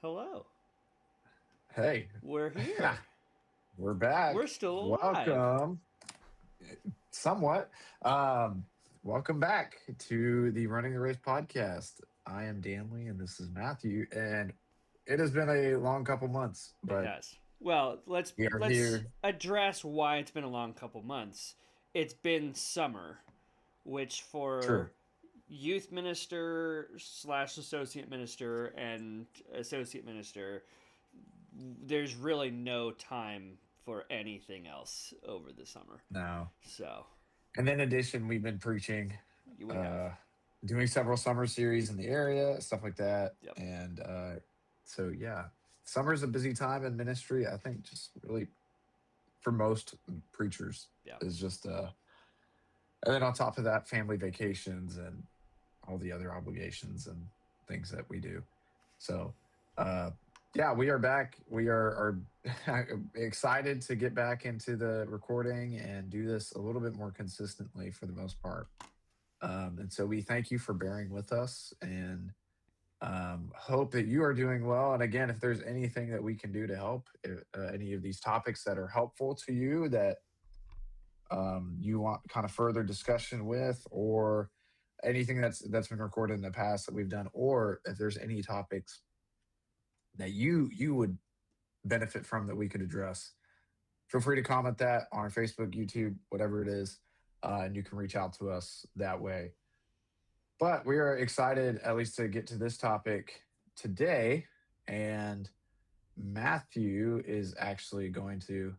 Hello. Hey, We're here. we're We're back. still alive. Welcome, somewhat. Um, welcome back to the Running the Race podcast. I am Danley, and this is Matthew. And it has been a long couple months, It but has. Well, let's we are let's here. address why it's been a long couple months. It's been summer, which True. for youth minister slash associate minister and associate minister, there's really no time for anything else over the summer. No. So And then, in addition, we've been preaching, we have. uh, doing several summer series in the area, stuff like that. Yep. And so, yeah, summer's a busy time in ministry. I think just really for most preachers Yeah. is just and then on top of that, family vacations and all the other obligations and things that we do. So, uh, yeah, we are back. We are excited to get back into the recording and do this a little bit more consistently for the most part. And so we thank you for bearing with us and hope that you are doing well. And again, if there's anything that we can do to help, any of these topics that are helpful to you that you want kind of further discussion with, or anything that's been recorded in the past that we've done, or if there's any topics that you would benefit from that we could address, feel free to comment that on our Facebook, YouTube, whatever it is, and you can reach out to us that way. But we are excited at least to get to this topic today, and Matthew is actually going to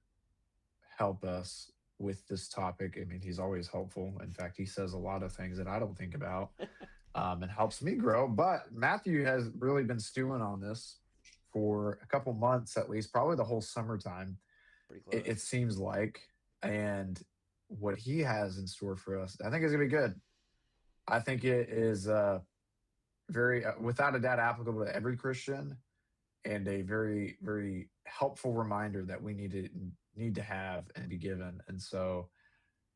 help us with this topic. I mean, he's always helpful. In fact, he says a lot of things that I don't think about, and helps me grow. But Matthew has really been stewing on this for a couple months at least, probably the whole summertime, Pretty it close. seems like. And what he has in store for us, I think, is going to be good. I think it is very, without a doubt, applicable to every Christian, and a very, very helpful reminder that we need to have and be given. And so,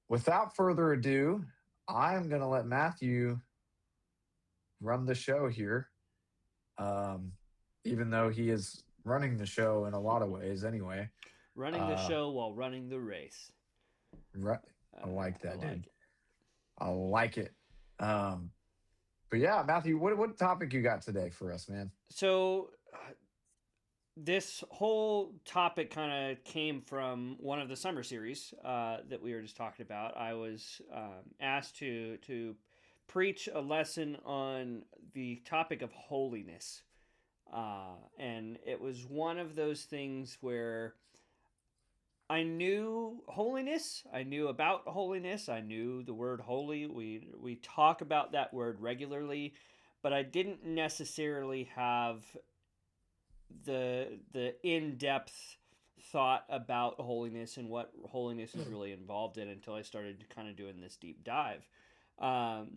without further ado, I'm going to let Matthew run the show here. Um, Even though he is running the show in a lot of ways, anyway. Running the Uh, show while running the race. right, I like I that, like dude. it. I like it. Um, but yeah, Matthew, what topic you got today for us, man? So, this whole topic kind of came from one of the summer series that we were just talking about. I was asked to preach a lesson on the topic of holiness, and it was one of those things where I knew holiness. I knew about holiness. I knew the word holy. We talk about that word regularly, but I didn't necessarily have the in depth thought about holiness and what holiness is really involved in until I started kind of doing this deep dive.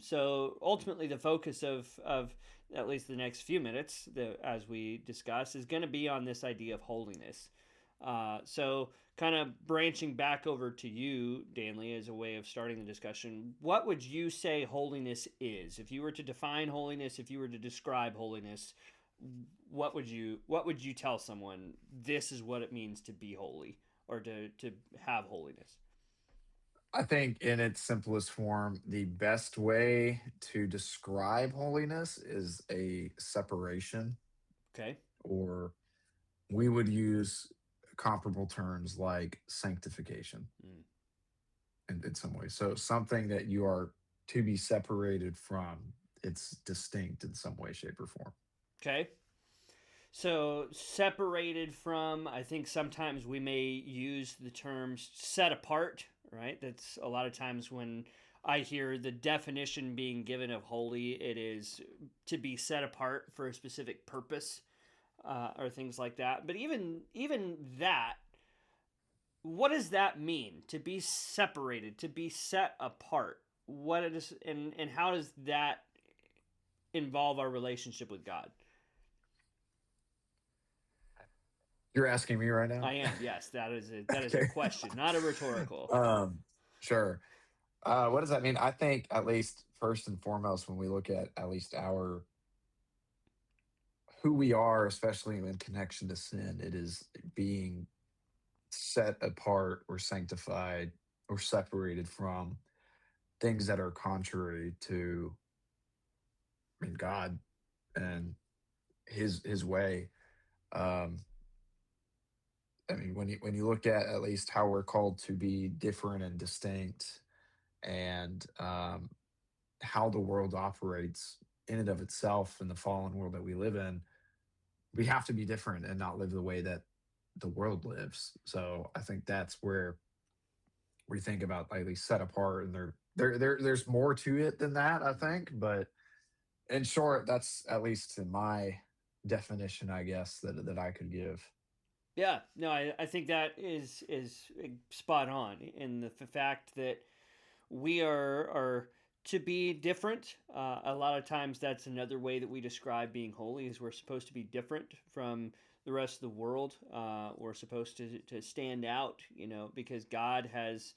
So ultimately, the focus of at least the next few minutes, as we discuss, is going to be on this idea of holiness. So, kind of branching back over to you, Danley, as a way of starting the discussion, what would you say holiness is? If you were to define holiness, if you were to describe holiness, what would you tell someone? This is what it means to be holy or to have holiness. I think, in its simplest form, the best way to describe holiness is a separation, Okay. or we would use comparable terms like sanctification Mm. in some ways. So, something that you are to be separated from, it's distinct in some way, shape, or form. Okay. So separated from, I think sometimes we may use the terms set apart, right? That's a lot of times when I hear the definition being given of holy, it is to be set apart for a specific purpose, or things like that. But even that, what does that mean? To be separated, to be set apart. What it is, and how does that involve our relationship with God? You're asking me right now? I am. Yes, that is a Okay. question, not a rhetorical. um, sure. What does that mean? I think, at least first and foremost, when we look at least our who we are, especially in connection to sin. It is being set apart or sanctified or separated from things that are contrary to, I mean, God and his way. Um, I mean, when you look at least how we're called to be different and distinct, and how the world operates in and of itself in the fallen world that we live in, we have to be different and not live the way that the world lives. So I think that's where we think about at least set apart, and there's more to it than that, I Mhm. think. But in short, that's at least in my definition, I guess, that I could give. Yeah, no, I think that is spot on in the fact that we are to be different. A lot of times, that's another way that we describe being holy is we're supposed to be different from the rest of the world. We're supposed to stand out, because God has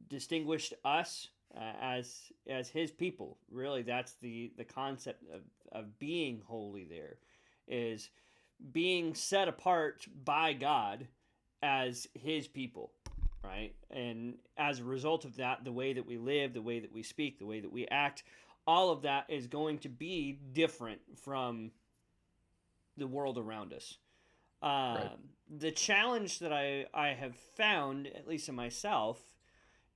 distinguished us as His people. Really, that's the concept of being holy. There is being set apart by God as His people, right? And as a result of that, the way that we live, the way that we speak, the way that we act, all of that is going to be different from the world around us. Right. The challenge that I have found, at least in myself,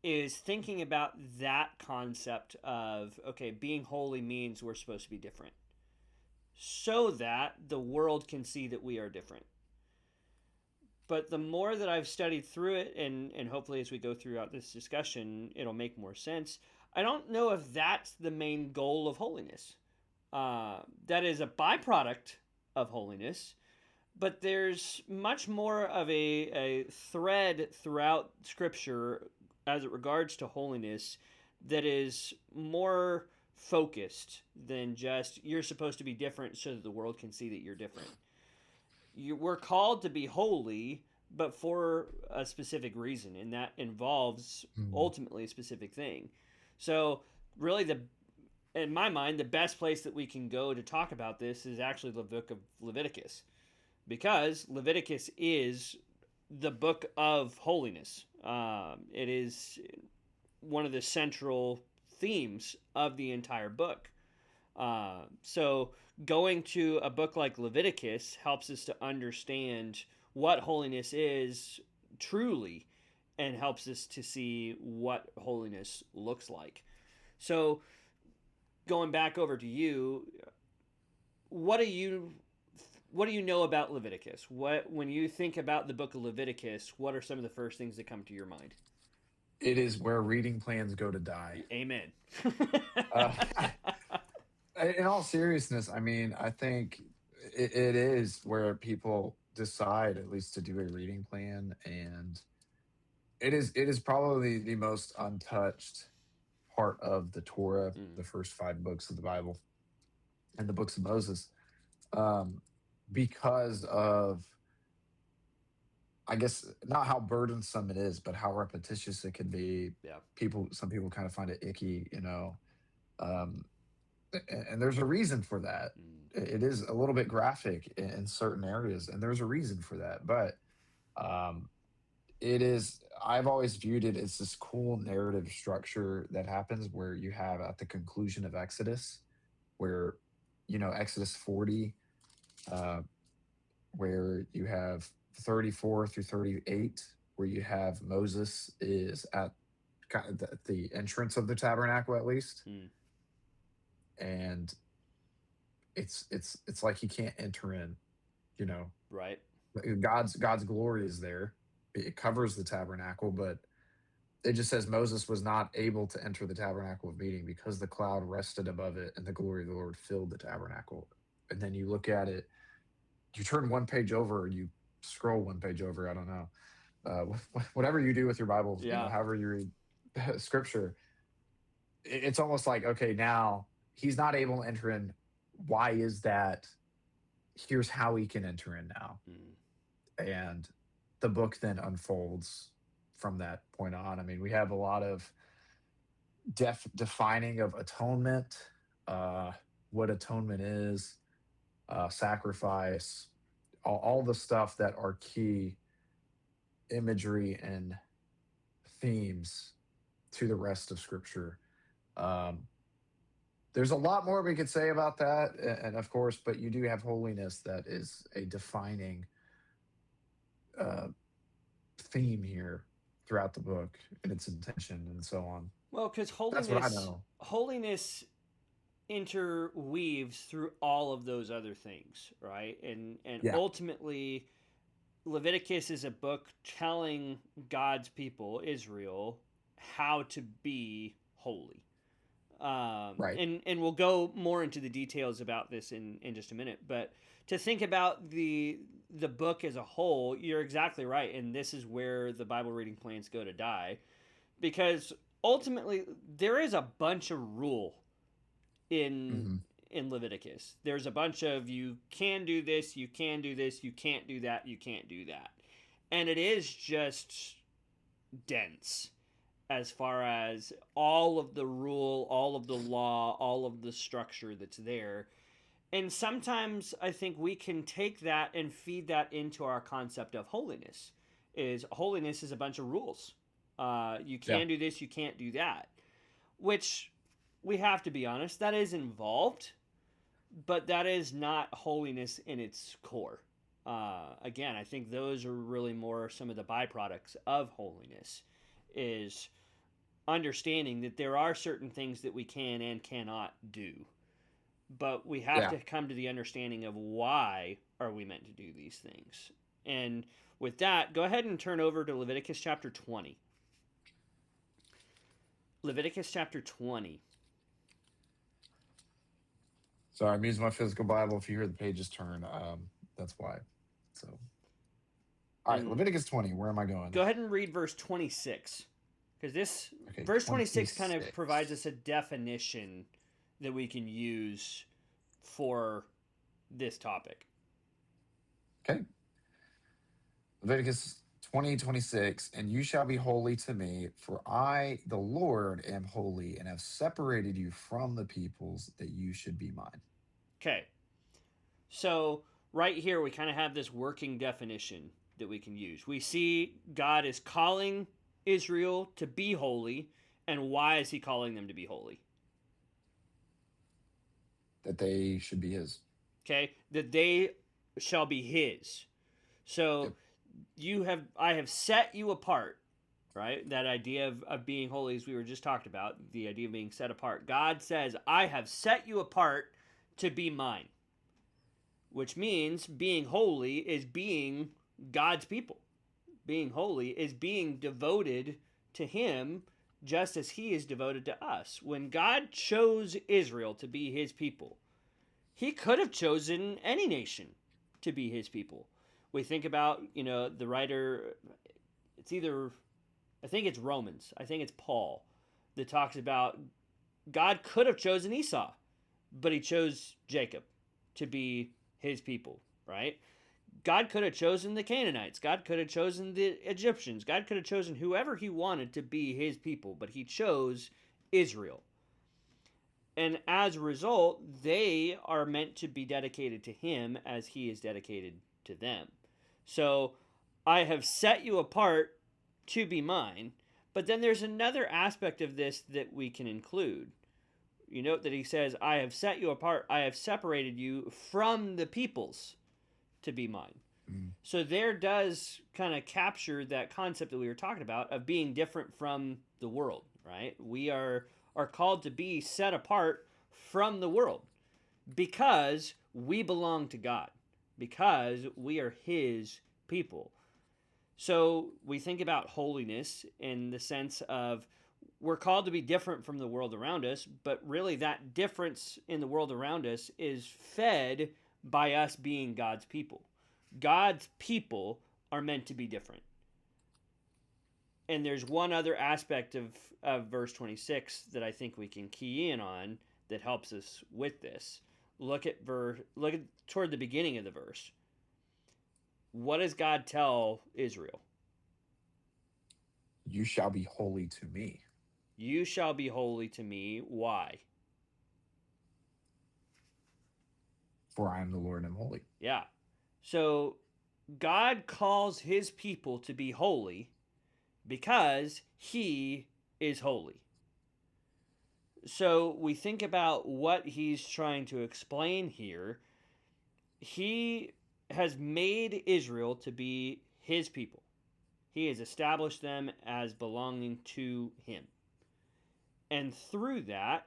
is thinking about that concept of, okay, being holy means we're supposed to be different so that the world can see that we are different. But the more that I've studied through it, and hopefully as we go throughout this discussion, it'll make more sense. I don't know if that's the main goal of holiness. That is a byproduct of holiness, but there's much more of a thread throughout Scripture as it regards to holiness that is more focused than just you're supposed to be different so that the world can see that you're different. We're called to be holy, but for a specific reason, and that involves Mm. ultimately a specific thing. So, really, in my mind, the best place that we can go to talk about this is actually the book of Leviticus, because Leviticus is the book of holiness. It is one of the central themes of the entire book. So going to a book like Leviticus helps us to understand what holiness is truly and helps us to see what holiness looks like. So going back over to you, what do you what do you know about Leviticus? What when you think about the book of Leviticus, what are some of the first things that come to your mind? It is where reading plans go to die. Amen. Uh, in all seriousness, I mean, I think it is where people decide at least to do a reading plan, and it is probably the most untouched part of the Torah, Mm, the first five books of the Bible, and the books of Moses, um, because of, I guess, not how burdensome it is, but how repetitious it can be. yeah. Some people kind of find it icky. Um, and there's a reason for that. Mm, It is a little bit graphic in certain areas, and there's a reason for that. But um, it is. I've always viewed it as this cool narrative structure that happens where you have at the conclusion of Exodus, where Exodus 40, uh, where you have 34 through 38, where you have Moses is at kind of the entrance of the tabernacle at least, mm, and it's like he can't enter in. You know, right. God's glory is there. It covers the tabernacle, but it just says Moses was not able to enter the tabernacle of meeting because the cloud rested above it and the glory of the Lord filled the tabernacle. And then you look at it, you turn one page over, or you scroll one page over. I don't know. Whatever you do with your Bibles, Yeah. however you read scripture, it's almost like, okay, now he's not able to enter in. Why is that? Here's how he can enter in now. Mm, And the book then unfolds from that point on. I mean, we have a lot of defining of atonement, uh, what atonement is, sacrifice, all the stuff that are key imagery and themes to the rest of Scripture. Um, there's a lot more we could say about that, and of course, but you do have holiness that is a defining uh, theme here throughout the book and its intention and so on. Well, because That's what I know. holiness interweaves through all of those other things, right? And Yeah, ultimately, Leviticus is a book telling God's people, Israel, how to be holy. right. And we'll go more into the details about this in just a minute. But to think about the book as a whole, you're exactly right, and this is where the Bible reading plans go to die, because ultimately there is a bunch of rule in Hmm. in Leviticus. There's a bunch of you can do this, you can do this, you can't do that, you can't do that. And it is just dense as far as all of the rule, all of the law, all of the structure that's there. And sometimes I think we can take that and feed that into our concept of holiness. Is holiness is a bunch of rules. You Yeah, can do this, you can't do that. Which we have to be honest, that is involved, but that is not holiness in its core. Again, I think those are really more some of the byproducts of holiness. Is understanding that there are certain things that we can and cannot do, but we have yeah. to come to the understanding of why are we meant to do these things. And with that, go ahead and turn over to Leviticus chapter 20. Leviticus chapter 20. Sorry, I'm using my physical Bible. If you hear the pages turn, that's why. So, all right, And Leviticus 20. Where am I going? go ahead and read verse 26, because this Okay, verse 26 kind of 26. provides us a definition that we can use for this topic. Okay, Leviticus 20:26. And you shall be holy to me, for I, the Lord, am holy, and have separated you from the peoples that you should be mine. Okay, so right here we kind of have this working definition that we can use. We see God is calling Israel to be holy, and why is he calling them to be holy? That they should be his. Okay, that they shall be his. So Yep. I have set you apart, right? That idea of being holy, as we were just talked about, the idea of being set apart. God says, I have set you apart to be mine, which means being holy is being God's people. Being holy is being devoted to him just as he is devoted to us. When God chose Israel to be his people, he could have chosen any nation to be his people. We think about, the writer, it's either, I think it's Romans, I think it's Paul, that talks about God could have chosen Esau, but he chose Jacob to be his people, right? God could have chosen the Canaanites. God could have chosen the Egyptians. God could have chosen whoever he wanted to be his people, but he chose Israel. And as a result, they are meant to be dedicated to him as he is dedicated to them. So I have set you apart to be mine. But then there's another aspect of this that we can include. You note that he says, I have set you apart, I have separated you from the peoples to be mine. Mm. So there does kind of capture that concept that we were talking about of being different from the world, right? We are called to be set apart from the world because we belong to God, because we are his people. So we think about holiness in the sense of we're called to be different from the world around us, but really that difference in the world around us is fed by us being God's people. God's people are meant to be different. And there's one other aspect of verse 26 that I think we can key in on that helps us with this. Look at toward the beginning of the verse. What does God tell Israel? You shall be holy to me. You shall be holy to me. Why? For I am the Lord and holy. Yeah. So God calls his people to be holy because he is holy. So we think about what he's trying to explain here. He has made Israel to be his people. He has established them as belonging to him. And through that,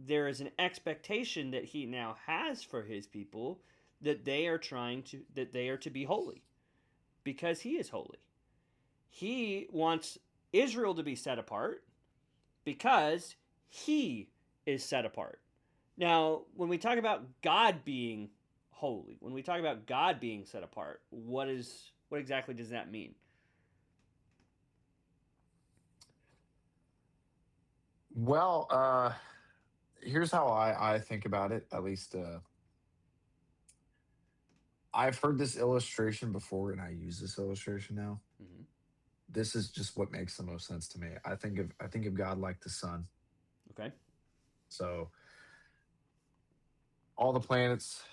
there is an expectation that he now has for his people that they are to be holy because he is holy. He wants Israel to be set apart because he is set apart. Now, when we talk about God being holy, when we talk about God being set apart, what exactly does that mean? Well, here's how I think about it. At least I've heard this illustration before, and I use this illustration now. Mm-hmm. This is just what makes the most sense to me. I think of God like the sun. Okay. So all the planets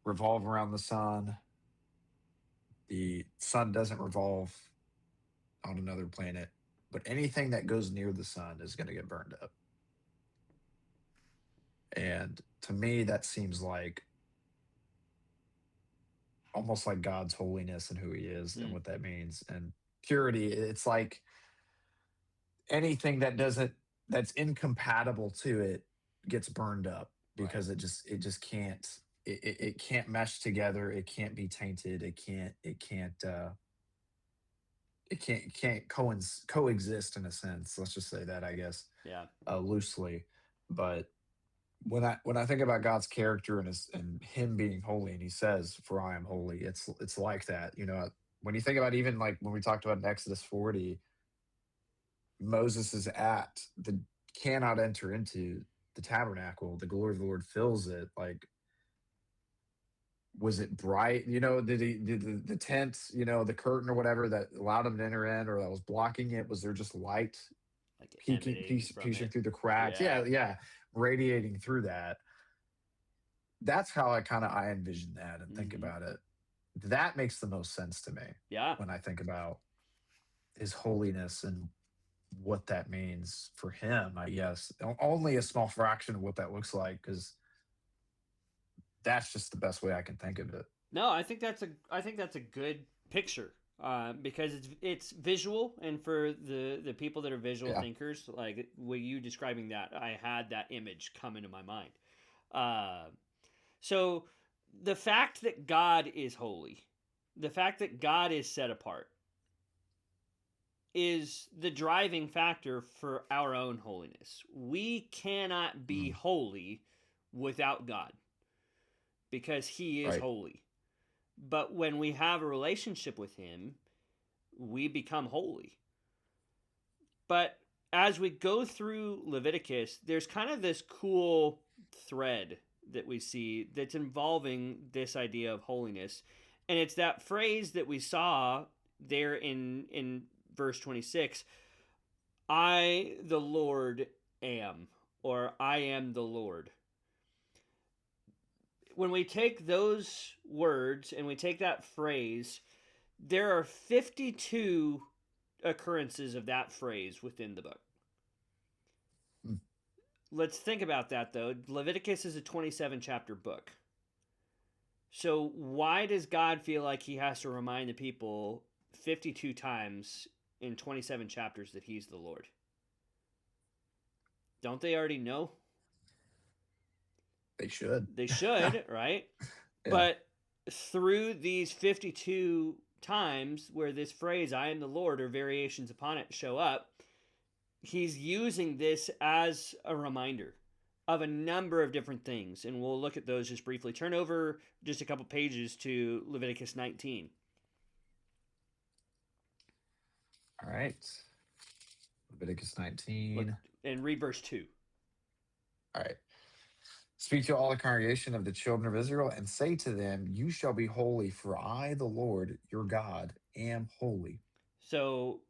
revolve around the sun. The sun doesn't revolve on another planet, but anything that goes near the sun is going to get burned up. And to me, that seems like almost like God's holiness and who He is and Mm, what that means. And purity, it's like anything that's incompatible to it gets burned up right. because it just can't it can't mesh together. It can't be tainted. It can't coexist in a sense. Let's just say that, I guess, Yeah. loosely. But when I think about God's character and Him being holy, and He says, "For I am holy," it's like that. When you think about, even like when we talked about in Exodus 40, Moses is at the cannot enter into the tabernacle. The glory of the Lord fills it. Like, was it bright? Did the tent, the curtain or whatever that allowed him to enter in, or that was blocking it? Was there just light Like peeking, emanating from piercing it. through the cracks? Yeah. Yeah, yeah, radiating through that. That's how I envision that and think Mm-hmm. about it. That makes the most sense to me Yeah. when I think about His holiness and what that means for Him. I guess only a small fraction of what that looks like, because that's just the best way I can think of it. No, I think that's a good picture because it's visual, and for the people that are visual Yeah. thinkers, like with you describing that, I had that image come into my mind. Uh, so the fact that God is holy, the fact that God is set apart, is the driving factor for our own holiness. We cannot be Mm, holy without God because He is right. holy. But when we have a relationship with Him, we become holy. But as we go through Leviticus, there's kind of this cool thread that we see that's involving this idea of holiness. And it's that phrase that we saw there in verse 26, I the Lord am, or I am the Lord. When we take those words and we take that phrase, there are 52 occurrences of that phrase within the book. Mm. Let's think about that though. Leviticus is a 27 chapter book. So why does God feel like he has to remind the people 52 times in 27 chapters that he's the Lord? Don't they already know? They should. They should, right? Yeah. But through these 52 times where this phrase, I am the Lord, or variations upon it show up, he's using this as a reminder of a number of different things. And we'll look at those just briefly. Turn over just a couple pages to Leviticus 19. All right. Leviticus Look 19. and read verse 2. All right. Speak to all the congregation of the children of Israel and say to them, "You shall be holy, for I, the Lord your God, am holy." So,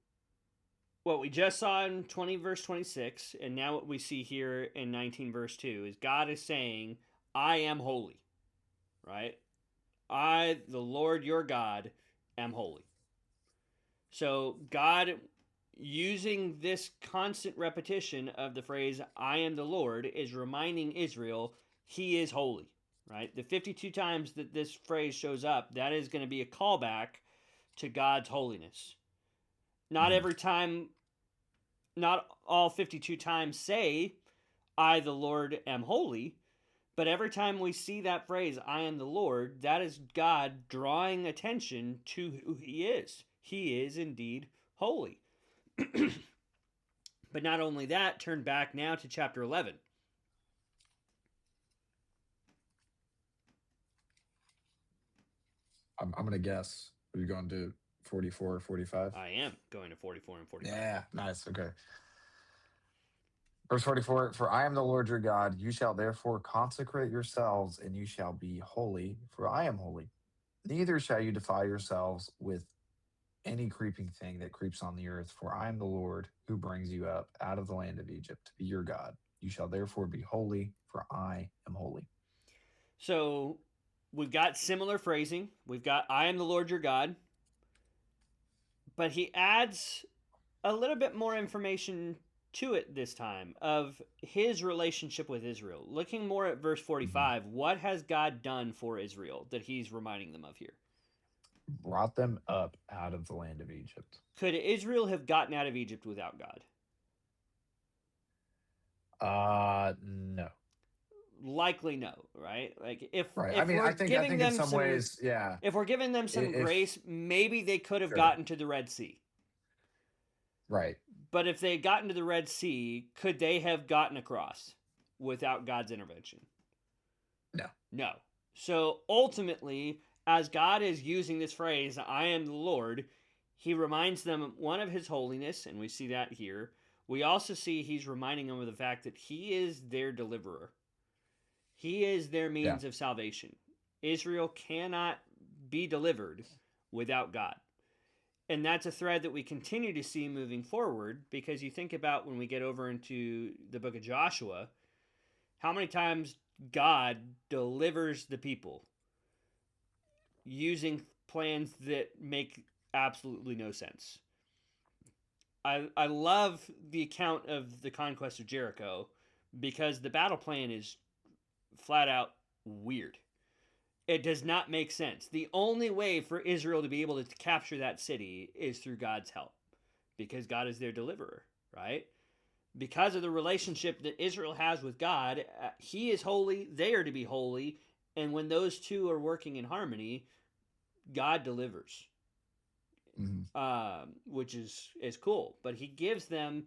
what we just saw in 20 verse 26, and now what we see here in 19 verse 2 is God is saying, I am holy. right? I, the Lord your God, am holy. So God, using this constant repetition of the phrase "I am the Lord," is reminding Israel He is holy. Right, the 52 times that this phrase shows up, that is going to be a callback to God's holiness. Not Mhm. every time, not all 52 times say, I, the Lord, am holy. But every time we see that phrase, I am the Lord, that is God drawing attention to who He is. He is indeed holy. But not only that, turn back now to chapter 11. I'm gonna guess. Are you going to 44 or 45? I am going to 44 and 45. Yeah, nice. Okay. Verse 44, for I am the Lord your God. You shall therefore consecrate yourselves, and you shall be holy, for I am holy. Neither shall you defile yourselves with any creeping thing that creeps on the earth, for I am the Lord who brings you up out of the land of Egypt to be your God. You shall therefore be holy, for I am holy. So we've got similar phrasing. We've got I am the Lord your God, but he adds a little bit more information to it this time of his relationship with Israel. Looking more at verse Mhm. 45, what has God done for Israel that he's reminding them of here? Brought them up out of the land of Egypt. Could Israel have gotten out of Egypt without God? No. Likely no, right? Like if Right. I if mean, we're I giving think in them some some ways, yeah. if we're giving them some If grace, maybe they could have sure, gotten to the Red Sea. right. But if they had gotten to the Red Sea, could they have gotten across without God's intervention? No. No. So ultimately, as God is using this phrase, I am the Lord, he reminds them, one, of his holiness, and we see that here. We also see he's reminding them of the fact that he is their deliverer, he is their Yeah. means of salvation. Israel cannot be delivered without God. And that's a thread that we continue to see moving forward, because you think about when we get over into the book of Joshua, how many times God delivers the people using plans that make absolutely no sense. I love the account of the conquest of Jericho because the battle plan is flat out weird. It does not make sense. The only way for Israel to be able to capture that city is through God's help because God is their deliverer, right? Because of the relationship that Israel has with God, He is holy, they are to be holy, and when those two are working in harmony, God delivers, Mhm. which is cool. But He gives them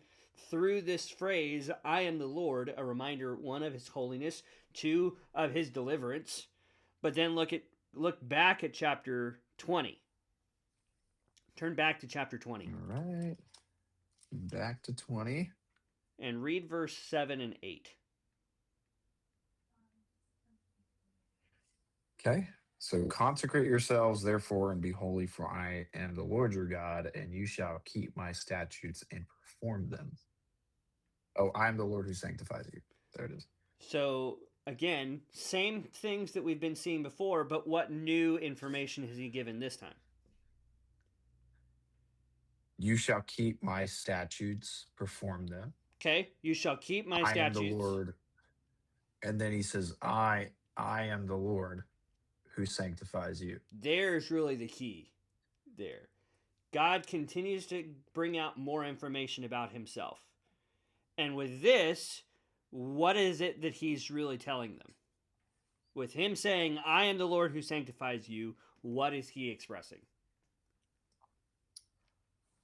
through this phrase, "I am the Lord," a reminder, one, of His holiness, two, of His deliverance. But then look back at chapter 20. Turn back to chapter 20 All right. Back to 20. and read verse 7 and 8. Okay. So consecrate yourselves, therefore, and be holy, for I am the Lord your God, and you shall keep my statutes and perform them. Oh, I am the Lord who sanctifies you. There it is. So again, same things that we've been seeing before, but what new information has he given this time? You shall keep my statutes, perform them. Okay, you shall keep my I am the statutes. Lord. And then he says, I am the Lord who sanctifies you. There's really the key there. God continues to bring out more information about himself. And with this, what is it that he's really telling them? With him saying, I am the Lord who sanctifies you, what is he expressing?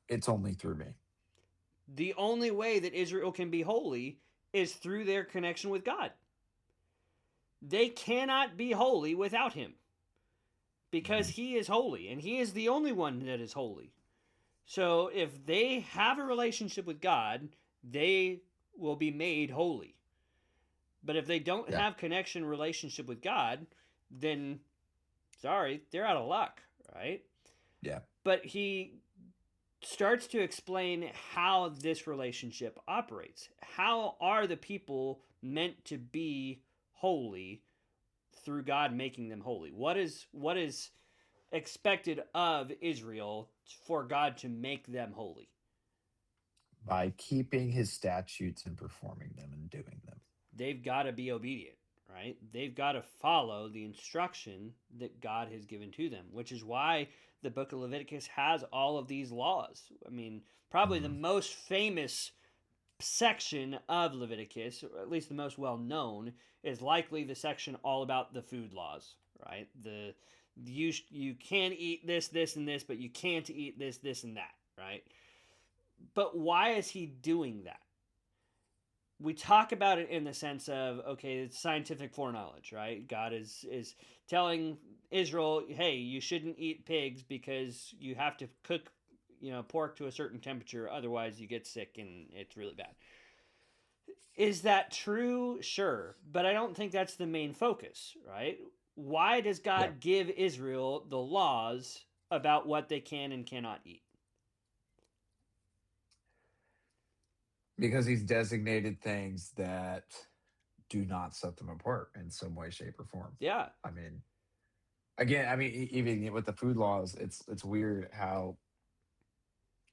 It's only through me. The only way that Israel can be holy is through their connection with God. They cannot be holy without him because Mhm. he is holy and he is the only one that is holy. So if they have a relationship with God, they will be made holy. But if they don't Yeah. have connection relationship with God, then sorry, they're out of luck, right? Yeah. But he starts to explain how this relationship operates. How are the people meant to be holy through God making them holy? What is expected of Israel for God to make them holy? By keeping his statutes and performing them and doing them. They've got to be obedient, right? They've got to follow the instruction that God has given to them, which is why the book of Leviticus has all of these laws. I mean, probably the Mhm. most famous section of Leviticus, or at least the most well known, is likely the section all about the food laws, right? You can eat this, this, and this, but you can't eat this, this, and that, right? But why is he doing that? We talk about it in the sense of, okay, it's scientific foreknowledge, right? God is telling Israel, hey, you shouldn't eat pigs because you have to cook, pork to a certain temperature, otherwise you get sick and it's really bad. Is that true? Sure, but I don't think that's the main focus, right? Why does Yeah. God give Israel the laws about what they can and cannot eat? Because he's designated things that do not set them apart in some way, shape, or form. Yeah, I mean, again, I mean, even with the food laws, it's weird how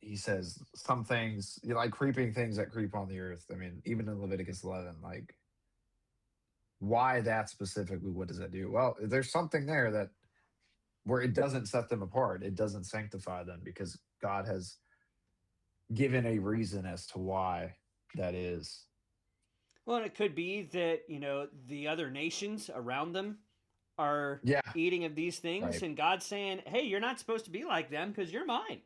he says some things, like creeping things that creep on the earth. I mean, even in Leviticus 11, like why that specifically? What does that do? Well, there's something there that where it doesn't set them apart. It doesn't sanctify them because God has given a reason as to why that is. well, and it could be that the other nations around them are Yeah, eating of these things, right. and God's saying, "Hey, you're not supposed to be like them because you're mine.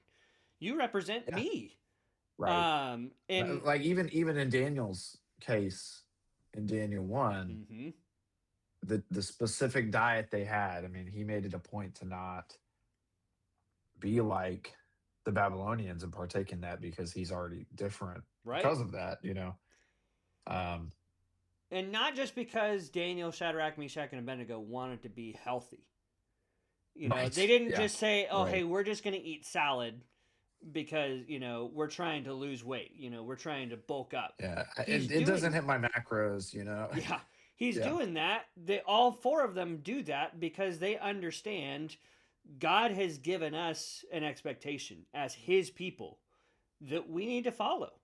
You represent Yeah, me." right. And Like even in Daniel's case, in Daniel 1, mhm, the specific diet they had, I mean, he made it a point to not be like the Babylonians and partake in that because he's already different right, because of that. Um, and not just because Daniel, Shadrach, Meshach, and Abednego wanted to be healthy. They right. didn't Yeah. just say, "Oh, Right. hey, we're just going to eat salad because we're trying to lose weight. We're trying to bulk up." Yeah. He's It doesn't doing hit my macros. Yeah, he's Yeah. doing that. All four of them do that because they understand God has given us an expectation as His people that we need to follow.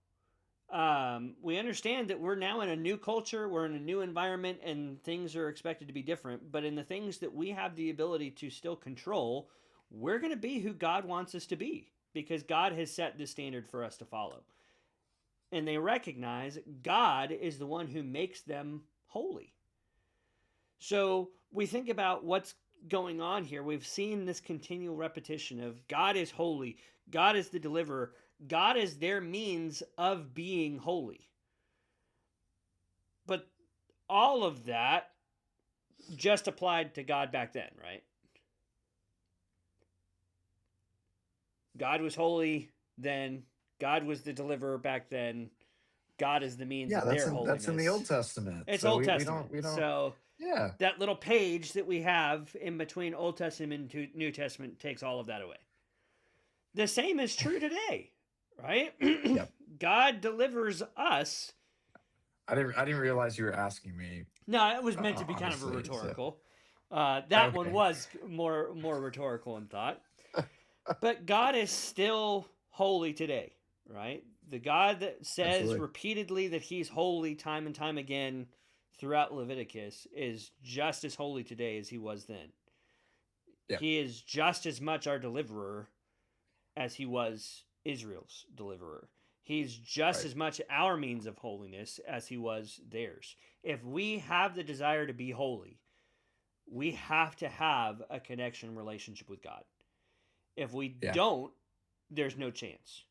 We understand that we're now in a new culture, we're in a new environment, and things are expected to be different. But in the things that we have the ability to still control, we're going to be who God wants us to be because God has set the standard for us to follow. And they recognize God is the one who makes them holy. So we think about what's going on here. We've seen this continual repetition of God is holy, God is the deliverer, God is their means of being holy. But all of that just applied to God back then, right? God was holy then, God was the deliverer back then, God is the means Yeah, of their that's in the holiness. Old Testament. It's So Old we Testament. don't we don't So yeah. that little page that we have in between Old Testament and New Testament takes all of that away. The same is true today, right? Yep. God delivers us. I didn't realize you were asking me No, it was meant to be kind of a honestly. So rhetorical. That one okay. was more rhetorical in thought. But God is still holy today, right? The God that says Absolutely. repeatedly that He's holy time and time again throughout Leviticus is just as holy today as He was then. Yeah. He is just as much our deliverer as He was Israel's deliverer. He's just Right. as much our means of holiness as He was theirs. If we have the desire to be holy, we have to have a connection relationship with God. If we Yeah. don't, there's no chance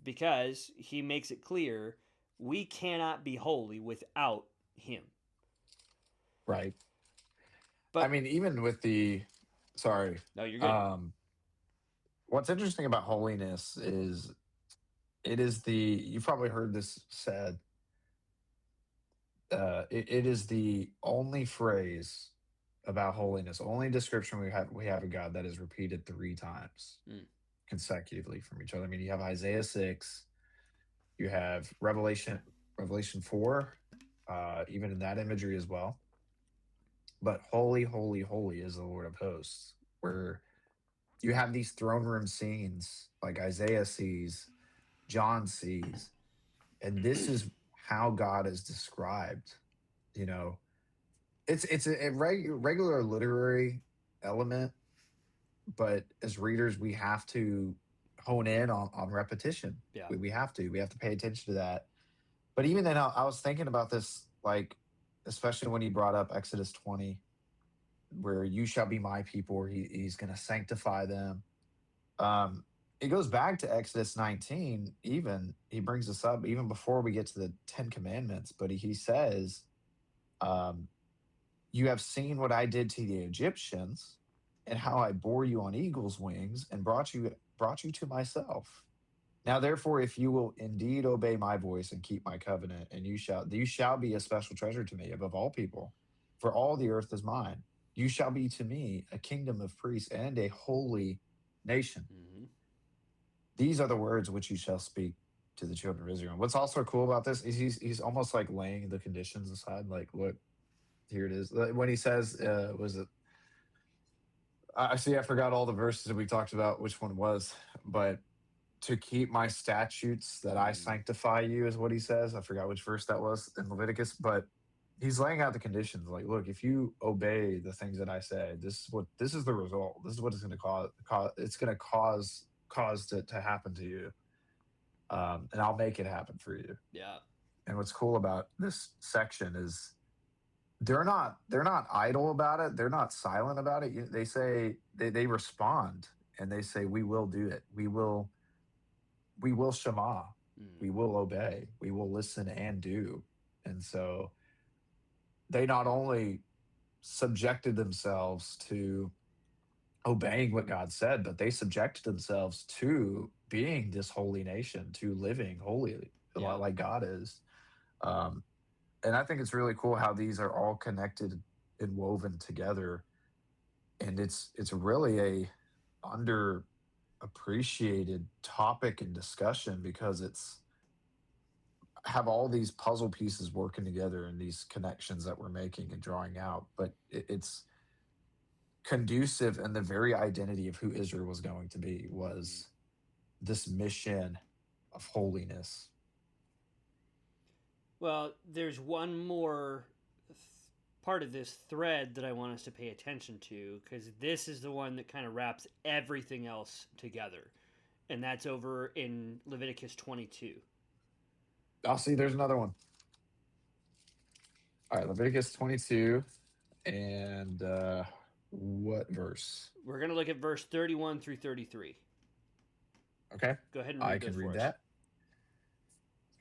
because He makes it clear we cannot be holy without Him. Right. I But mean, even with the sorry. no, you're good. Um what's interesting about holiness is it is the you've probably heard this said, it is the only phrase about holiness, only description we have of God that is repeated three times Mm, consecutively from each other. I mean, you have Isaiah 6, you have Revelation 4, even in that imagery as well. but holy, holy, holy is the Lord of hosts, where you have these throne room scenes like Isaiah sees, John sees, and this is how God is described. You know, it's regular literary element, but as readers, we have to hone in on repetition. Yeah. We have to pay attention to that. But even then, I was thinking about this, like especially when he brought up Exodus 20, where you shall be my people, where he's going to sanctify them. Um, it goes back to Exodus 19. Even he brings this up even before we get to the Ten Commandments, but he says, um, "You have seen what I did to the Egyptians, and how I bore you on eagle's wings and brought you to myself. Now, therefore, if you will indeed obey my voice and keep my covenant, and you shall be a special treasure to me above all people, for all the earth is mine. You shall be to me a kingdom of priests and a holy nation. Mm-hmm. These are the words which you shall speak to the children of Israel." What's also cool about this is he's almost like laying the conditions aside. Like, look, here it is. When he says, "Was it?" I see. I forgot all the verses that we talked about. Which one was? But to keep my statutes that I Mm-hmm. sanctify you is what he says. I forgot which verse that was in Leviticus, but he's laying out the conditions. Like, look, if you obey the things that I say, this is the result. This is what it's going to cause. It's going to cause to happen to you, and I'll make it happen for you. Yeah. And what's cool about this section is they're not idle about it. They're not silent about it. They say they respond and they say, we will do it. We will shema. Mm. We will obey. We will listen and do. And so they not only subjected themselves to obeying what God said, but they subjected themselves to being this holy nation, to living holy Yeah. like God is. Um, and I think it's really cool how these are all connected and woven together. And it's really a underappreciated topic and discussion because it's have all these puzzle pieces working together and these connections that we're making and drawing out, but it's conducive, and the very identity of who Israel was going to be Mm-hmm. was this mission of holiness. Well, there's one more part of this thread that I want us to pay attention to because this is the one that kind of wraps everything else together. And that's over in Leviticus 22. I'll see. There's another one. All right, Leviticus 22, and what verse? We're going to look at verse 31 through 33. Okay, Go ahead and I read can those read for us. that.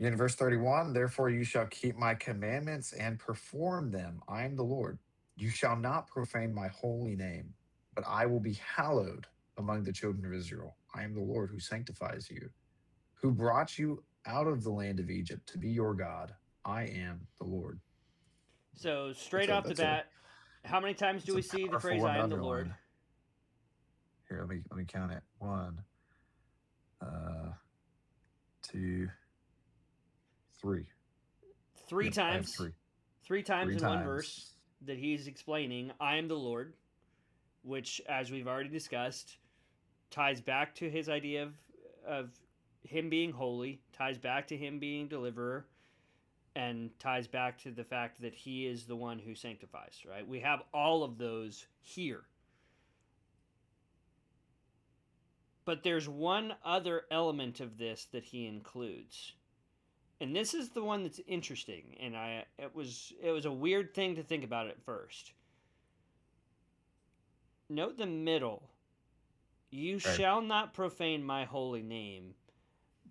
In verse 31, therefore you shall keep my commandments and perform them. I am the Lord. You shall not profane my holy name, but I will be hallowed among the children of Israel. I am the Lord who sanctifies you, who brought you out of the land of Egypt to be your God. I am the Lord. So, That's straight a off the that's a bat, how many times do that's a we see the powerful phrase one "I to am the Lord"? underline. Here, let me count it. One, uh, two, three. Three Yep, I have times. three. Three times Three in one verse times. that he's explaining, "I am the Lord," which, as we've already discussed, ties back to his idea of him being holy, ties back to him being deliverer, and ties back to the fact that he is the one who sanctifies, right? We have all of those here. But there's one other element of this that he includes. And this is the one that's interesting, and it was a weird thing to think about at first. Note the middle. You Right. shall not profane my holy name,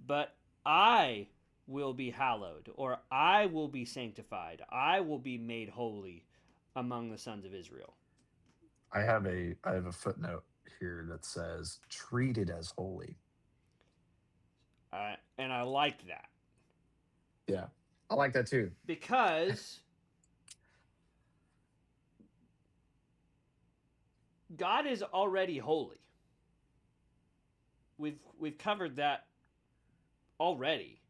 but I will be hallowed, or I will be sanctified. I will be made holy among the sons of Israel. I have a footnote here that says treated as holy. And I like that Yeah. I like that too. because God is already holy. We've covered that already.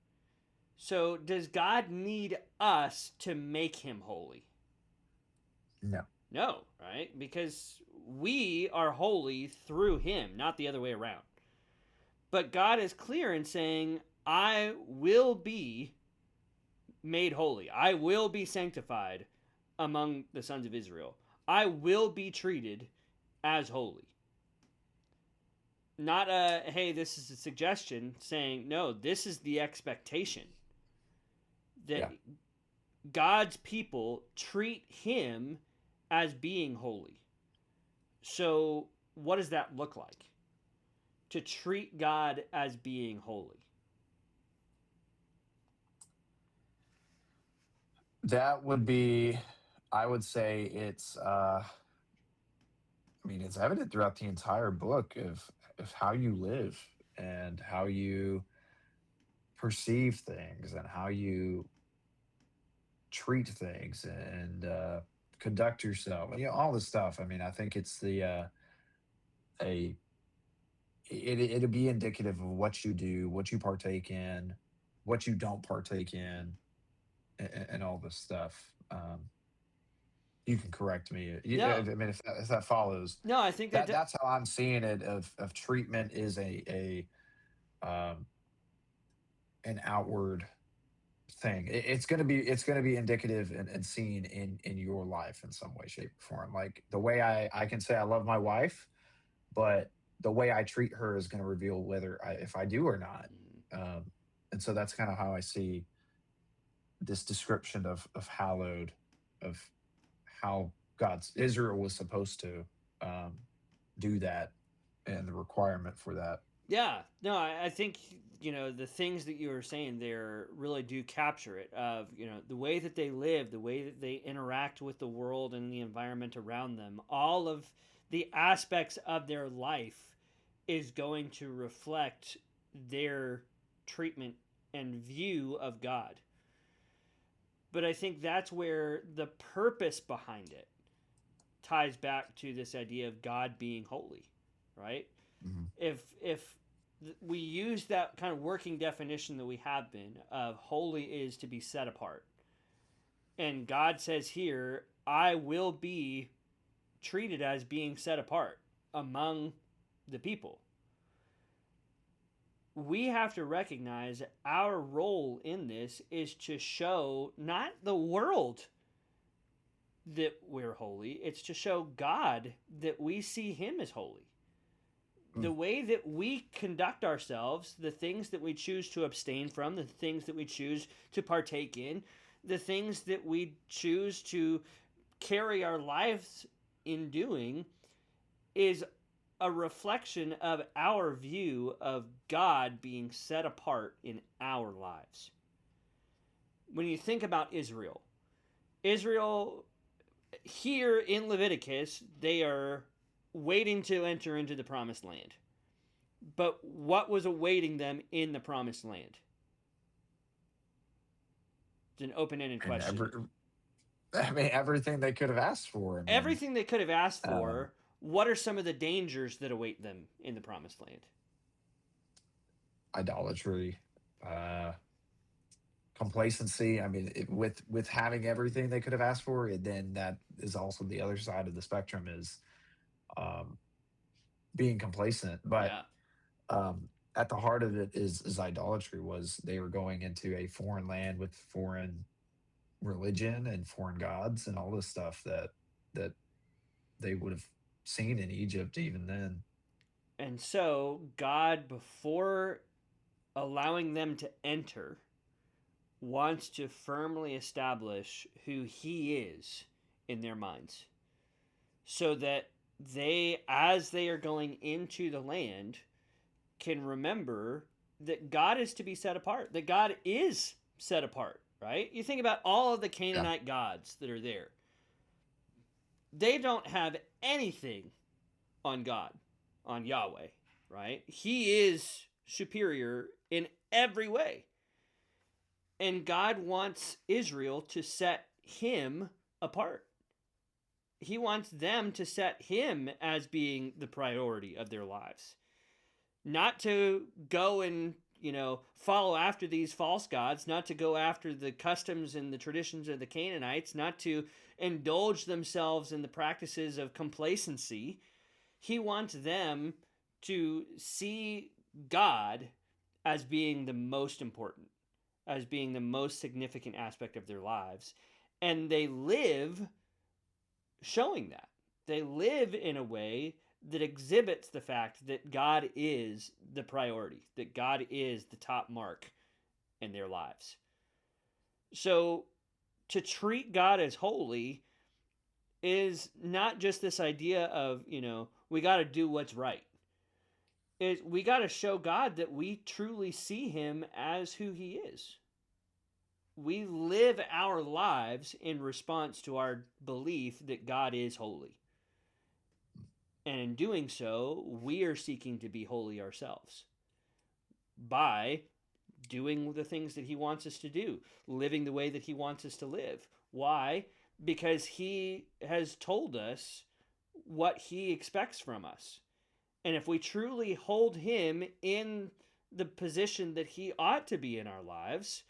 So does God need us to make him holy? No. No, right? Because we are holy through him, not the other way around. But God is clear in saying, I will be made holy. I will be sanctified among the sons of Israel. I will be treated as holy. Not a, hey, this is a suggestion, saying, no, this is the expectation that Yeah. God's people treat him as being holy. So, what does that look like? To treat God as being holy. That would be, I would say it's, I mean, it's evident throughout the entire book of how you live and how you perceive things and how you treat things and conduct yourself. You know, all this stuff. I mean, I think it's the a it'd be indicative of what you do, what you partake in, what you don't partake in, and all this stuff. You can correct me. No, I mean, if that follows, no, I think that that's how I'm seeing it. Of treatment is um, an outward thing. It's gonna be indicative and seen in your life in some way, shape, or form. Like the way I can say I love my wife, but the way I treat her is going to reveal whether if I do or not. Um, and so that's kind of how I see this description of hallowed, of how God's Israel was supposed to um, do that, and the requirement for that. yeah, no, I think the things that you were saying there really do capture it. Of the way that they live, the way that they interact with the world and the environment around them, all of the aspects of their life is going to reflect their treatment and view of God. But I think that's where the purpose behind it ties back to this idea of God being holy, right? Mhm. If we use that kind of working definition that we have been of holy is to be set apart, and God says here, I will be treated as being set apart among the people. We have to recognize our role in this is to show not the world that we're holy, it's to show God that we see him as holy. The Mm. way that we conduct ourselves, the things that we choose to abstain from, the things that we choose to partake in, the things that we choose to carry our lives in doing is a reflection of our view of God being set apart in our lives. When you think about Israel here in Leviticus, they are waiting to enter into the promised land. But what was awaiting them in the promised land? It's an open ended And question. I mean, everything they could have asked for. I mean, Everything they could have asked um, for, what are some of the dangers that await them in the promised land? idolatry, uh, complacency. I mean, with having everything they could have asked for, and then that is also the other side of the spectrum is um, being complacent. But Yeah. at the heart of it is idolatry. Was they were going into a foreign land with foreign religion and foreign gods and all this stuff that they would have seen in Egypt even then. And so, God, before allowing them to enter, wants to firmly establish who He is in their minds so that they, as they are going into the land, can remember that God is to be set apart, that God is set apart, right? You think about all of the Yeah, Canaanite gods that are there, they don't have anything on God, on Yahweh, right? He is superior in every way. And God wants Israel to set him apart. He wants them to set him as being the priority of their lives. Not to go and follow after these false gods, not to go after the customs and the traditions of the Canaanites, not to indulge themselves in the practices of complacency. He wants them to see God as being the most important, as being the most significant aspect of their lives. And they live showing that. They live in a way that exhibits the fact that God is the priority, that God is the top mark in their lives. So to treat God as holy is not just this idea of, we got to do what's right. We got to show God that we truly see him as who he is. We live our lives in response to our belief that God is holy. And in doing so, we are seeking to be holy ourselves by doing the things that he wants us to do, living the way that he wants us to live. Why? Because he has told us what he expects from us. And if we truly hold him in the position that he ought to be in our lives,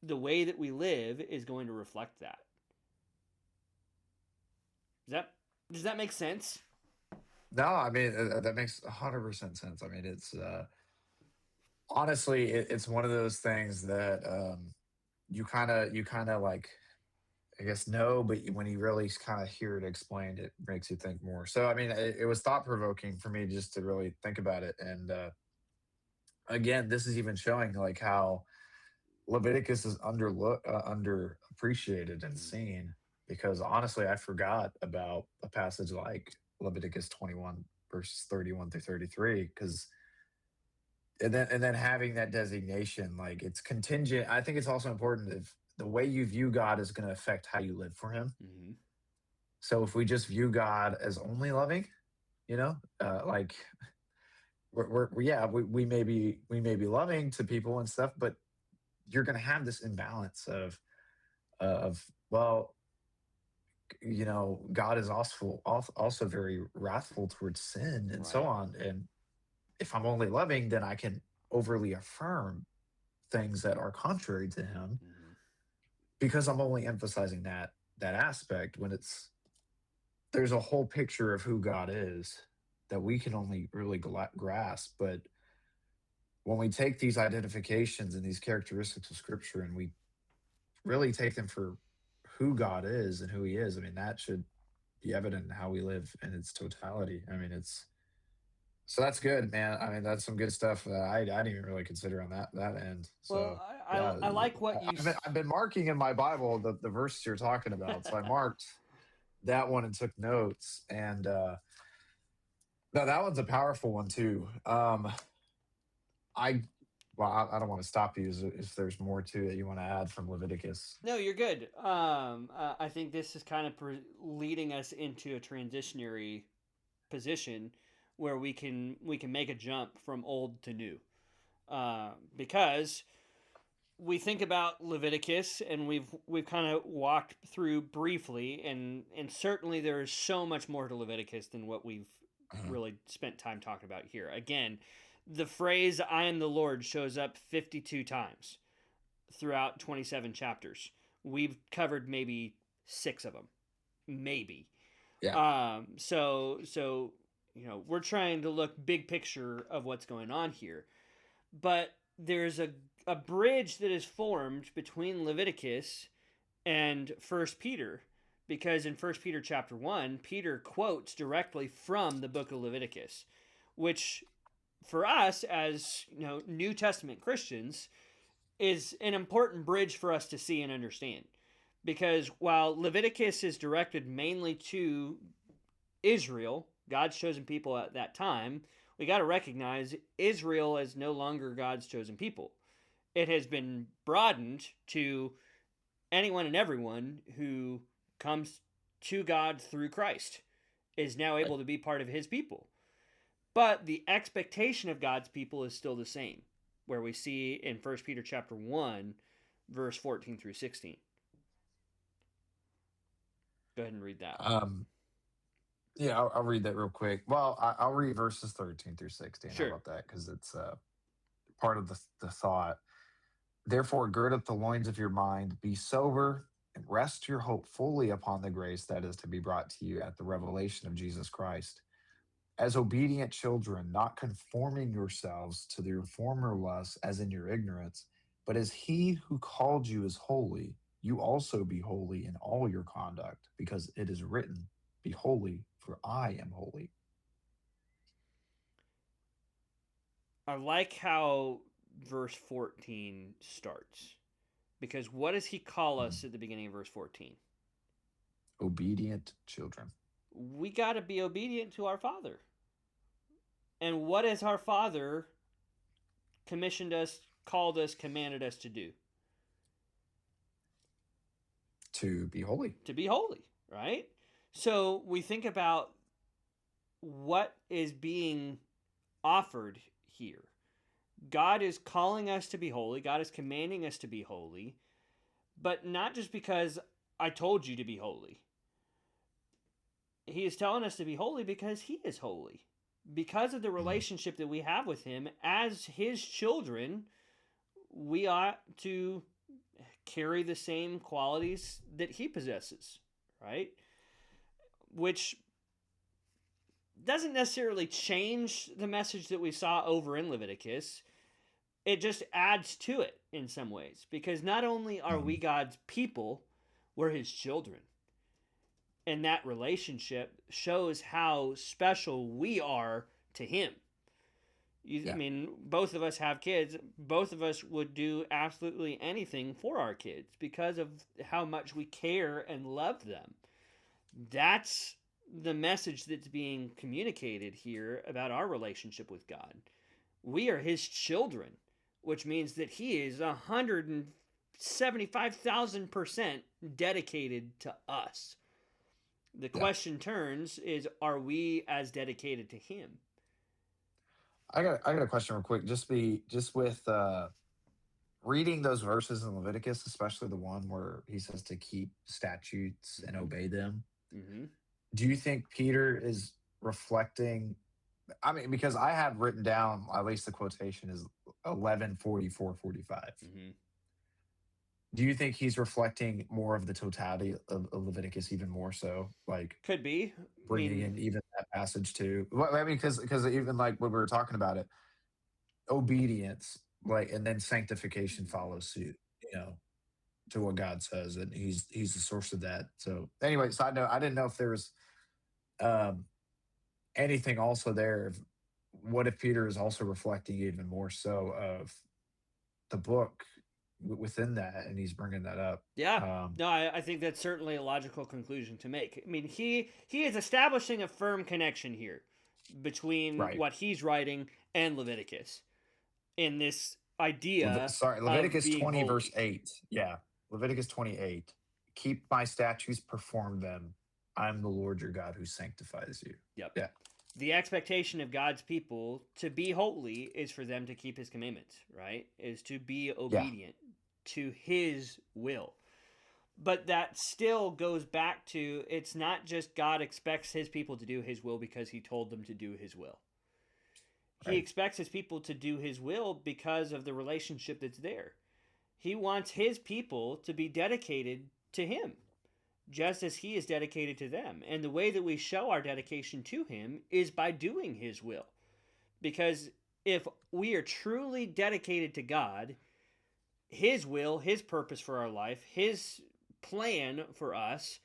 the way that we live is going to reflect that. Does that does that make sense? No, I mean that makes 100% sense. I mean, it's honestly, it's one of those things that you kind of like, I guess, no, but when you really kind of hear it explained, it makes you think more. So, I mean, it was thought provoking for me just to really think about it. And again, this is even showing like how Leviticus is underappreciated and Mm-hmm. seen, because honestly, I forgot about a passage like Leviticus 21 verses 31 through 33, because and then having that designation, like, it's contingent. I think it's also important if the way you view God is going to affect how you live for him. Mm-hmm. So if we just view God as only loving, like, yeah, we may be loving to people and stuff, but you're going to have this imbalance of, well, God is also very wrathful towards sin and so Right. on. And if I'm only loving, then I can overly affirm things that are contrary to him, Mm-hmm. because I'm only emphasizing that aspect, when there's a whole picture of who God is that we can only really grasp. But when we take these identifications and these characteristics of Scripture and we really take them for who God is and who He is, I mean, that should be evident in how we live in its totality. I mean, it's so that's good, man. I mean, that's some good stuff that I didn't even really consider on that end. Well, So I, yeah, I, I like what you. I've been marking in my Bible the verses you're talking about. So I marked that one and took notes. And no, that one's a powerful one too. I well, I don't want to stop you if there's more to it you want to add from Leviticus. No, you're good. I think this is kind of leading us into a transitionary position where we can make a jump from old to new, because we think about Leviticus and we've kind of walked through briefly, and certainly there is so much more to Leviticus than what we've Uh-huh. really spent time talking about here. Again, the phrase "I am the Lord" shows up 52 times throughout 27 chapters. We've covered maybe 6 of them, maybe. Yeah. So we're trying to look big picture of what's going on here, but there's a bridge that is formed between Leviticus and First Peter, because in First Peter chapter 1, Peter quotes directly from the book of Leviticus, which for us as New Testament Christians is an important bridge for us to see and understand. Because while Leviticus is directed mainly to Israel, God's chosen people at that time, we got to recognize Israel is no longer God's chosen people. It has been broadened to anyone and everyone who comes to God through Christ is now Right. able to be part of his people. But the expectation of God's people is still the same, where we see in First Peter chapter 1, verse 14 through 16. Go ahead and read that. Um, yeah, I'll read that real quick. Well, I'll read verses 13 through 16. How Sure. about that? Because it's part of the thought. Therefore, gird up the loins of your mind, be sober, and rest your hope fully upon the grace that is to be brought to you at the revelation of Jesus Christ. As obedient children, not conforming yourselves to your former lusts as in your ignorance, but as he who called you is holy, you also be holy in all your conduct, because it is written, be holy, for I am holy. I like how verse 14 starts. Because what does he call Mhm. us at the beginning of verse 14? Obedient children. We got to be obedient to our Father. And what has our Father commissioned us, called us, commanded us to do? To be holy. To be holy, right? So we think about what is being offered here. God is calling us to be holy, God is commanding us to be holy, but not just because I told you to be holy. He is telling us to be holy because he is holy. Because of the Mhm. relationship that we have with him as his children, we ought to carry the same qualities that he possesses, right? Which doesn't necessarily change the message that we saw over in Leviticus. It just adds to it in some ways because not only are we Mhm. God's people, we're his children. And that relationship shows how special we are to him. I Yeah. mean, both of us have kids. Both of us would do absolutely anything for our kids because of how much we care and love them. That's the message that's being communicated here about our relationship with God. We are his children, which means that he is 175,000% dedicated to us. The Yeah. question turns is, are we as dedicated to him? I got a question real quick. Just with reading those verses in Leviticus, especially the one where he says to keep statutes and Mm-hmm. obey them. Mm-hmm. Do you think Peter is reflecting? I mean, because I have written down at least the quotation is 11:44:45. Mm-hmm. Do you think he's reflecting more of the totality of Leviticus, even more so, like Could be. I bringing mean, in even that passage too? Well, I mean, because even like when we were talking about it, obedience, like, and then sanctification follows suit. You know, to what God says, and he's the source of that. So, anyway, side note, I didn't know if there was um, anything also there. What if Peter is also reflecting even more so of the book within that, and he's bringing that up? yeah. Um, No, I think that's certainly a logical conclusion to make. I mean, he is establishing a firm connection here between right. what he's writing and Leviticus in this idea Sorry, of Leviticus being 20 verse holy. 8. Yeah, Leviticus 28. Keep my statutes, perform them. I'm the Lord your God who sanctifies you. Yep. Yeah, The expectation of God's people to be holy is for them to keep his commandments, right? Is to be yeah, obedient to his will. But that still goes back to it's not just God expects his people to do his will because he told them to do his will. He right. expects his people to do his will because of the relationship that's there. He wants his people to be dedicated to him, just as he is dedicated to them. And the way that we show our dedication to him is by doing his will. Because if we are truly dedicated to God, his will, his purpose for our life, his plan for us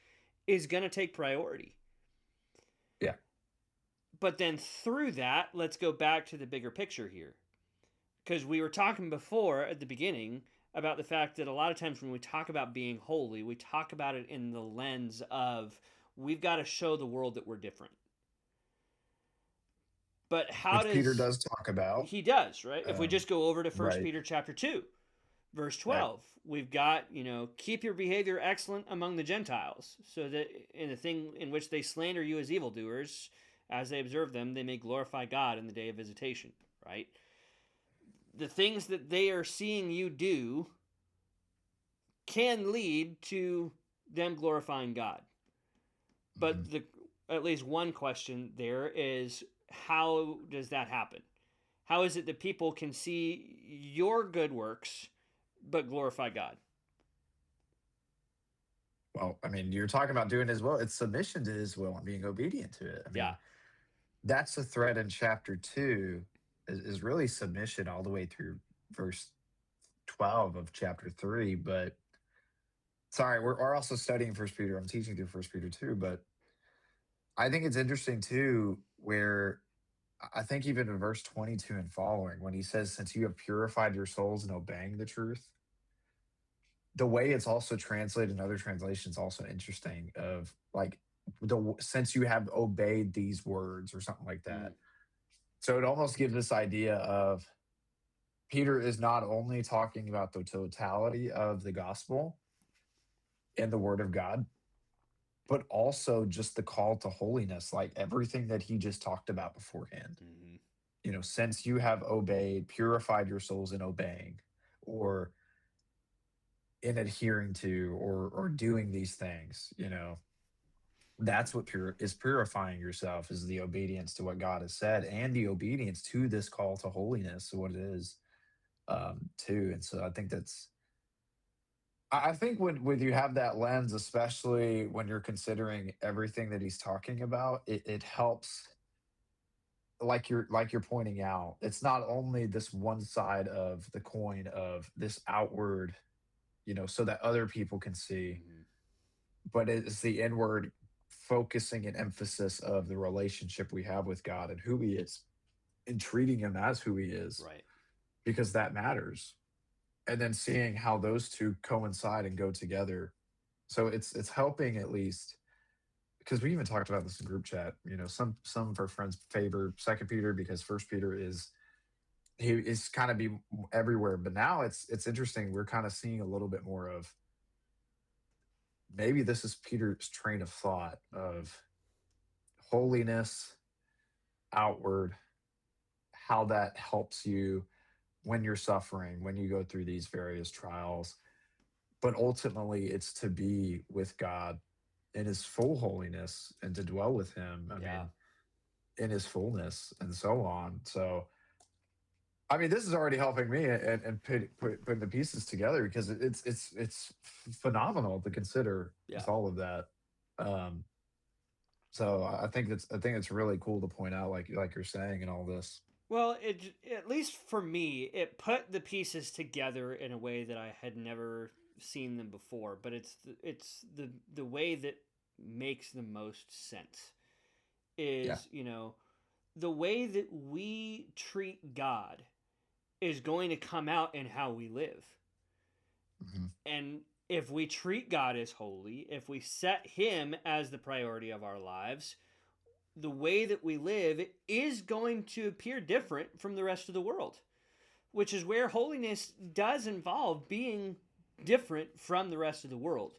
is going to take priority. Yeah. But then through that, let's go back to the bigger picture here. Because we were talking before at the beginning about the fact that a lot of times when we talk about being holy, we talk about it in the lens of we've got to show the world that we're different. But how Which Peter does does talk about. he does, right? If we Um, just go over to First right, Peter chapter 2, verse right. 12, we've got, keep your behavior excellent among the Gentiles, so that in the thing in which they slander you as evildoers, as they observe them, they may glorify God in the day of visitation, right? The things that they are seeing you do can lead to them glorifying God. Mhm. But at least one question there is how does that happen? How is it that people can see your good works but glorify God? Well, I mean, you're talking about doing his will. It's submission to his will and being obedient to it. I Yeah. mean, that's the thread in chapter 2 is really submission all the way through verse 12 of chapter 3. But sorry, we're also studying First Peter. I'm teaching through First Peter 2, but I think it's interesting too, where I think even in verse 22 and following, when he says, "Since you have purified your souls in obeying the truth," the way it's also translated in other translations also interesting. Of like the since you have obeyed these words or something like Mm, that. So it almost gives this idea of Peter is not only talking about the totality of the gospel and the word of God, but also just the call to holiness, like everything that he just talked about beforehand. mm-hmm. Since you have obeyed, purified your souls in obeying, or in adhering to, or doing these things, that's what is purifying yourself, is the obedience to what God has said and the obedience to this call to holiness, what it is, too. And so I think I think when you have that lens, especially when you're considering everything that he's talking about, it helps, like you're pointing out, it's not only this one side of the coin of this outward, so that other people can see, Mm-hmm. but it's the inward focusing and emphasis of the relationship we have with God and who he is, and treating him as who he is, Right. because that matters. And then seeing how those two coincide and go together. So it's helping, at least, because we even talked about this in group chat. Some of our friends favor Second Peter because First Peter he is kind of be everywhere. But now it's interesting. We're kind of seeing a little bit more of, maybe this is Peter's train of thought Mm-hmm. of holiness, outward, how that helps you when you're suffering, when you go through these various trials. But ultimately, it's to be with God in his full holiness and to dwell with him. I Yeah. mean, in his fullness and so on. So, I mean, this is already helping me and putting the pieces together, because it's phenomenal to consider Yeah. with all of that. Um, so I think it's really cool to point out, like you're saying, in all this. Well, at least for me, it put the pieces together in a way that I had never seen them before. But it's the way that makes the most sense. Yeah. Is the way that we treat God is going to come out in how we live. Mhm. And if we treat God as holy, if we set Him as the priority of our lives, the way that we live is going to appear different from the rest of the world, which is where holiness does involve being different from the rest of the world.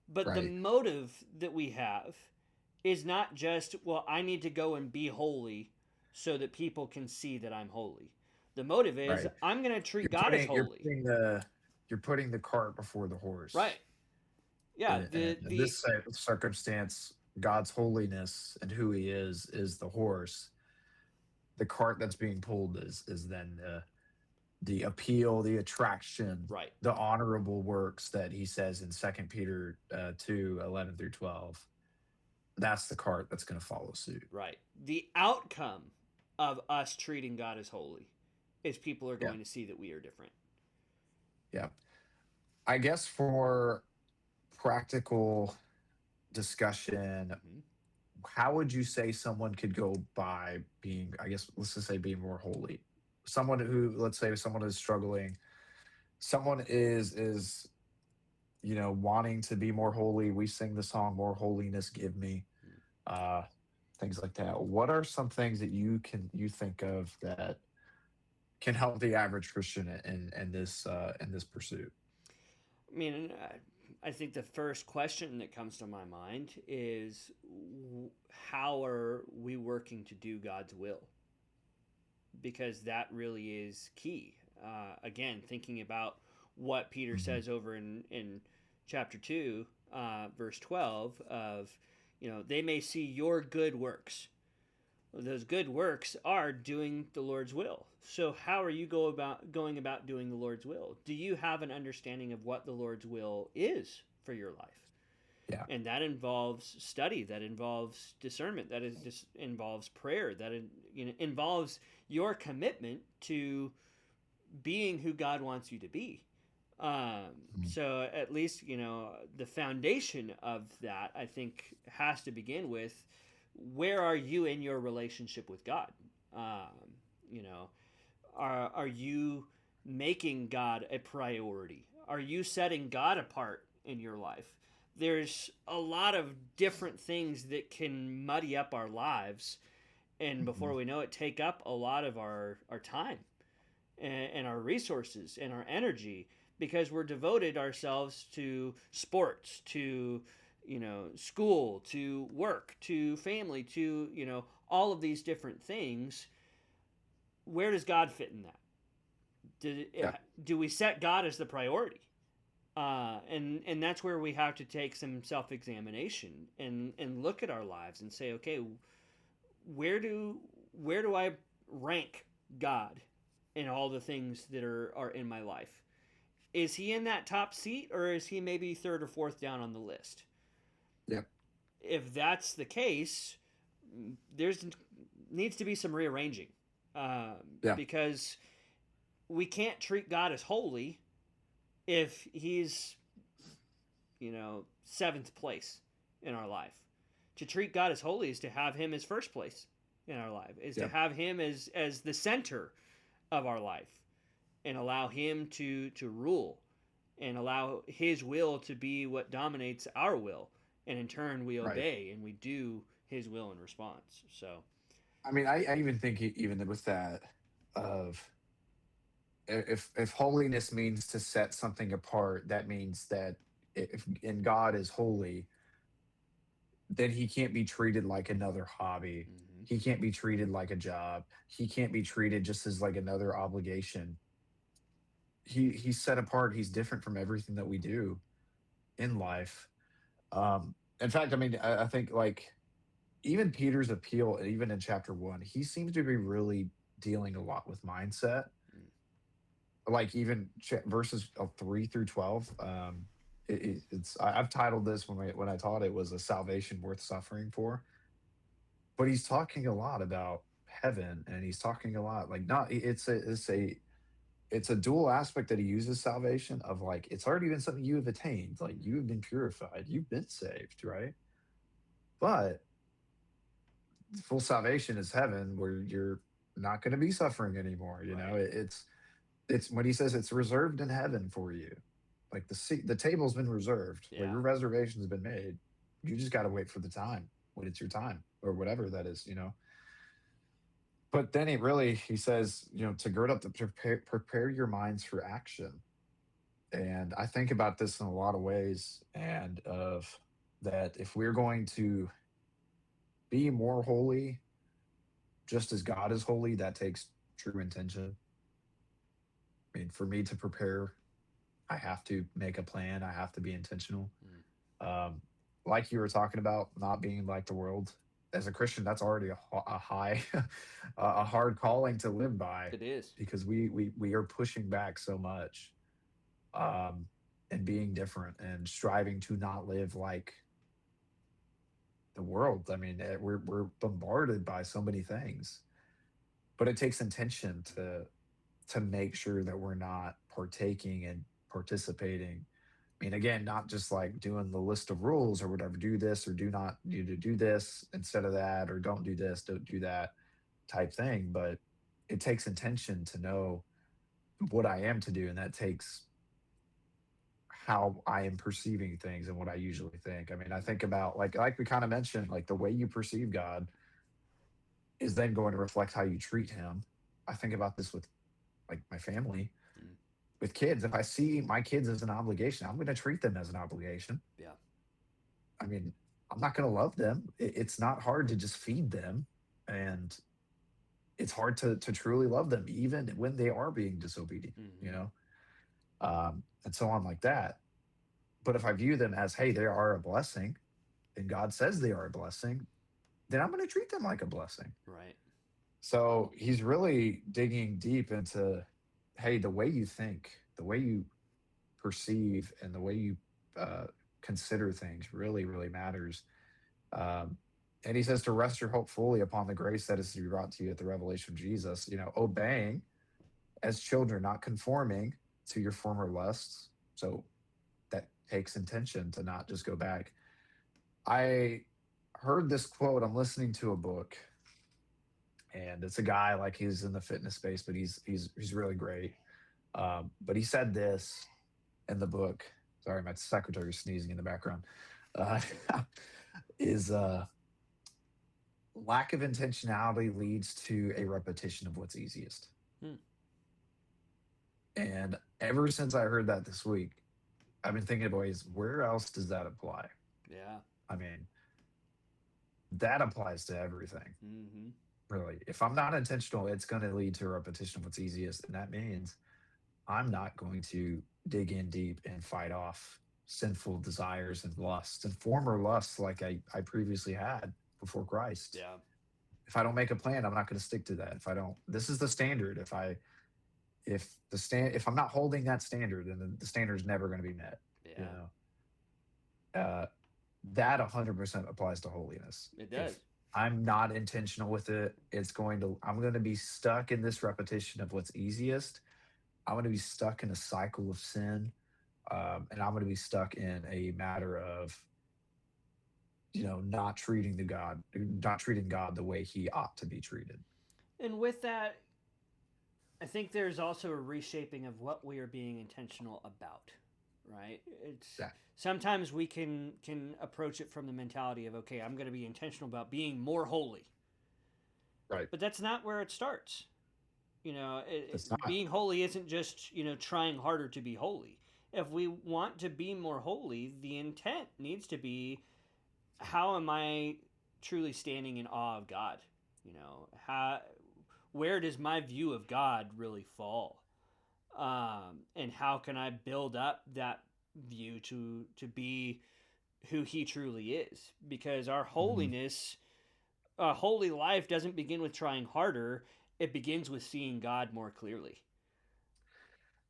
But the Right. motive that we have is not just, well, I need to go and be holy so that people can see that I'm holy. The motive is, Right. I'm going to treat You're God as putting you're holy. putting the you're putting the cart before the horse. Right. Yeah. In this circumstance, God's holiness and who he is the horse. The cart that's being pulled is then the appeal, the attraction, Right. the honorable works that he says in Second Peter 2:11 through 12. That's the cart that's going to follow suit. Right. The outcome of us treating God as holy is people are Yeah. going to see that we are different. Yeah. I guess for practical discussion, Mm-hmm. how would you say someone could go by being, I guess, let's just say, being more holy? Someone who, let's say, someone is struggling, someone is wanting to be more holy. We sing the song "More Holiness Give Me," uh, things like that. What are some things that you think of that can help the average Christian in this pursuit? I mean, I think the first question that comes to my mind is, how are we working to do God's will? Because that really is key. Again, thinking about what Peter Mhm. says over in chapter 2, verse 12, of, they may see your good works. Those good works are doing the Lord's will. So how are you going about doing the Lord's will? Do you have an understanding of what the Lord's will is for your life? Yeah. And that involves study, that involves discernment, that involves prayer, that involves your commitment to being who God wants you to be. Mhm. So at least the foundation of that, I think, has to begin with where are you in your relationship with God? Um, you know, are you making God a priority? Are you setting God apart in your life? There's a lot of different things that can muddy up our lives, and before Mhm. we know it, take up a lot of our time and our resources and our energy because we're devoted ourselves to sports, to school, to work, to family, to all of these different things. Where does God fit in that? Yeah. Do we set God as the priority? And that's where we have to take some self examination and look at our lives and say, okay, where do where do I rank God in all the things that are in my life? Is he in that top seat, or is he maybe third or fourth down on the list? Yeah. If that's the case, there's needs to be some rearranging, Yeah. because we can't treat God as holy if he's seventh place in our life. To treat God as holy is to have him as first place in our life, is to Yeah. have him as the center of our life, and allow him to rule, and allow his will to be what dominates our will, and in turn we Right. obey and we do his will in response. So I mean, I even think even with that of if holiness means to set something apart, that means that if and God is holy, then he can't be treated like another hobby. mm-hmm. He can't be treated like a job. He can't be treated just as like another obligation. He's set apart. He's different from everything that we do in life. In fact, I mean, I think like even Peter's appeal, even in chapter one, he seems to be really dealing a lot with mindset. Like even verses of 3 through 12. I've titled this when I taught it was a salvation worth suffering for. But he's talking a lot about heaven, and he's talking a lot like not it's a dual aspect that he uses salvation of like it's already been something you have attained, like you have been purified, you've been saved, right? But full salvation is heaven where you're not going to be suffering anymore. Right. It's when he says it's reserved in heaven for you, like the table's been reserved, like Yeah. your reservation's been made. You just got to wait for the time when it's your time or whatever that is. But then he says, to gird up, to prepare your minds for action. And I think about this in a lot of ways, and of that if we're going to be more holy, just as God is holy, that takes true intention. I mean, for me to prepare, I have to make a plan. I have to be intentional. Mm. Um, like you were talking about, not being like the world. As a Christian, that's already a high, a hard calling to live by, It is. because we are pushing back so much, um, and being different and striving to not live like the world. I mean, we're bombarded by so many things, but it takes intention to make sure that we're not partaking and participating. I mean, again, not just like doing the list of rules or whatever, do this or do not you to do this instead of that, or don't do this, don't do that type thing. But it takes intention to know what I am to do. And that takes how I am perceiving things and what I usually think. I mean, I think about like we kind of mentioned, like the way you perceive God is then going to reflect how you treat him. I think about this with like my family, Mm. with kids. If I see my kids as an obligation, I'm going to treat them as an obligation. Yeah. I mean, I'm not going to love them. It's not hard to just feed them, and it's hard to truly love them, even when they are being disobedient. You Mm-hmm. know, and so on like that. But if I view them as, hey, they are a blessing, and God says they are a blessing, then I'm going to treat them like a blessing. Right. So he's really digging deep into, hey, the way you think, the way you perceive, and the way you uh, consider things really, really matters. Um, and he says to rest your hope fully upon the grace that is to be brought to you at the revelation of Jesus, obeying as children, not conforming to your former lusts. So that takes intention to not just go back. I heard this quote. I'm listening to a book, and it's a guy, like, he's in the fitness space, but he's really great. But he said this in the book. Sorry, my secretary's sneezing in the background. Uh, is lack of intentionality leads to a repetition of what's easiest. Hmm. And ever since I heard that this week, I've been thinking of ways, where else does that apply? Yeah. I mean, that applies to everything, Mm-hmm. really. If I'm not intentional, it's going to lead to a repetition of what's easiest. And that means I'm not going to dig in deep and fight off sinful desires and lusts and former lusts like I previously had before Christ. Yeah. If I don't make a plan, I'm not going to stick to that. If I don't, this is the standard. If I'm not holding that standard, then the standard is never going to be met. You Yeah. know, uh, that 100% applies to holiness. It If does. I'm not intentional with it, I'm going to be stuck in this repetition of what's easiest. I'm going to be stuck in a cycle of sin. And I'm going to be stuck in a matter of, not treating God the way he ought to be treated. And with that, I think there's also a reshaping of what we are being intentional about, right? It's Yeah. sometimes we can approach it from the mentality of, okay, I'm going to be intentional about being more holy, Right. but that's not where it starts. It's not. Being holy isn't just trying harder to be holy. If we want to be more holy, the intent needs to be, how am I truly standing in awe of God? How, where does my view of God really fall? And how can I build up that view to be who He truly is? Because our Mhm. holiness, a holy life, doesn't begin with trying harder. It begins with seeing God more clearly.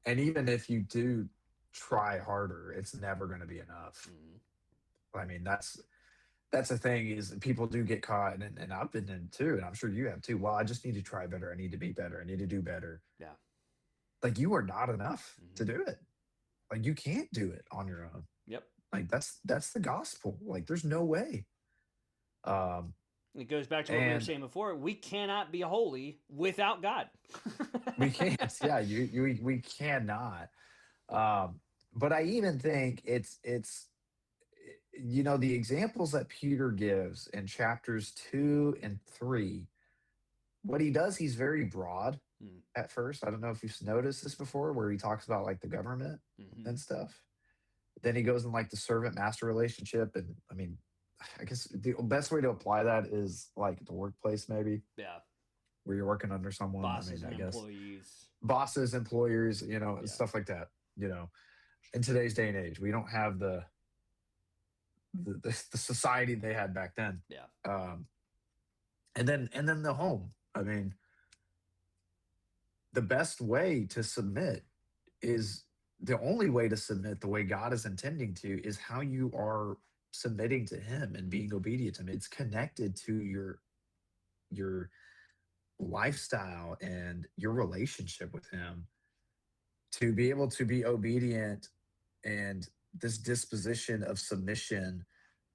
And even if you do try harder, it's never going to be enough. Mm-hmm. I mean, that's the thing, is people do get caught, and I've been in too, and I'm sure you have too. Well, I just need to try better. I need to be better. I need to do better. Yeah. Like, you are not enough to Mm-hmm. do it. Like, you can't do it on your own. Yep. Like, that's the gospel. Like, there's no way. Um, It goes back to what we were and saying before. We cannot be holy without God. we can't. Yeah, we cannot. Um, but I even think the examples that Peter gives in chapters 2 and 3. What he does, he's very broad at first. I don't know if you've noticed this before, where he talks about, like, the government Mm-hmm. and stuff. Then he goes in, like, the servant master relationship. And I mean, I guess the best way to apply that is like the workplace, maybe, Yeah. where you're working under someone. I Bosses mean, and I guess employees. bosses, employers, and Yeah. stuff like that. In today's day and age, we don't have the society they had back then. Yeah. Um, and then the home. I mean, the best way to submit is the only way to submit the way God is intending to, is how you are submitting to him and being obedient to him. It's connected to your lifestyle and your relationship with him, to be able to be obedient. And this disposition of submission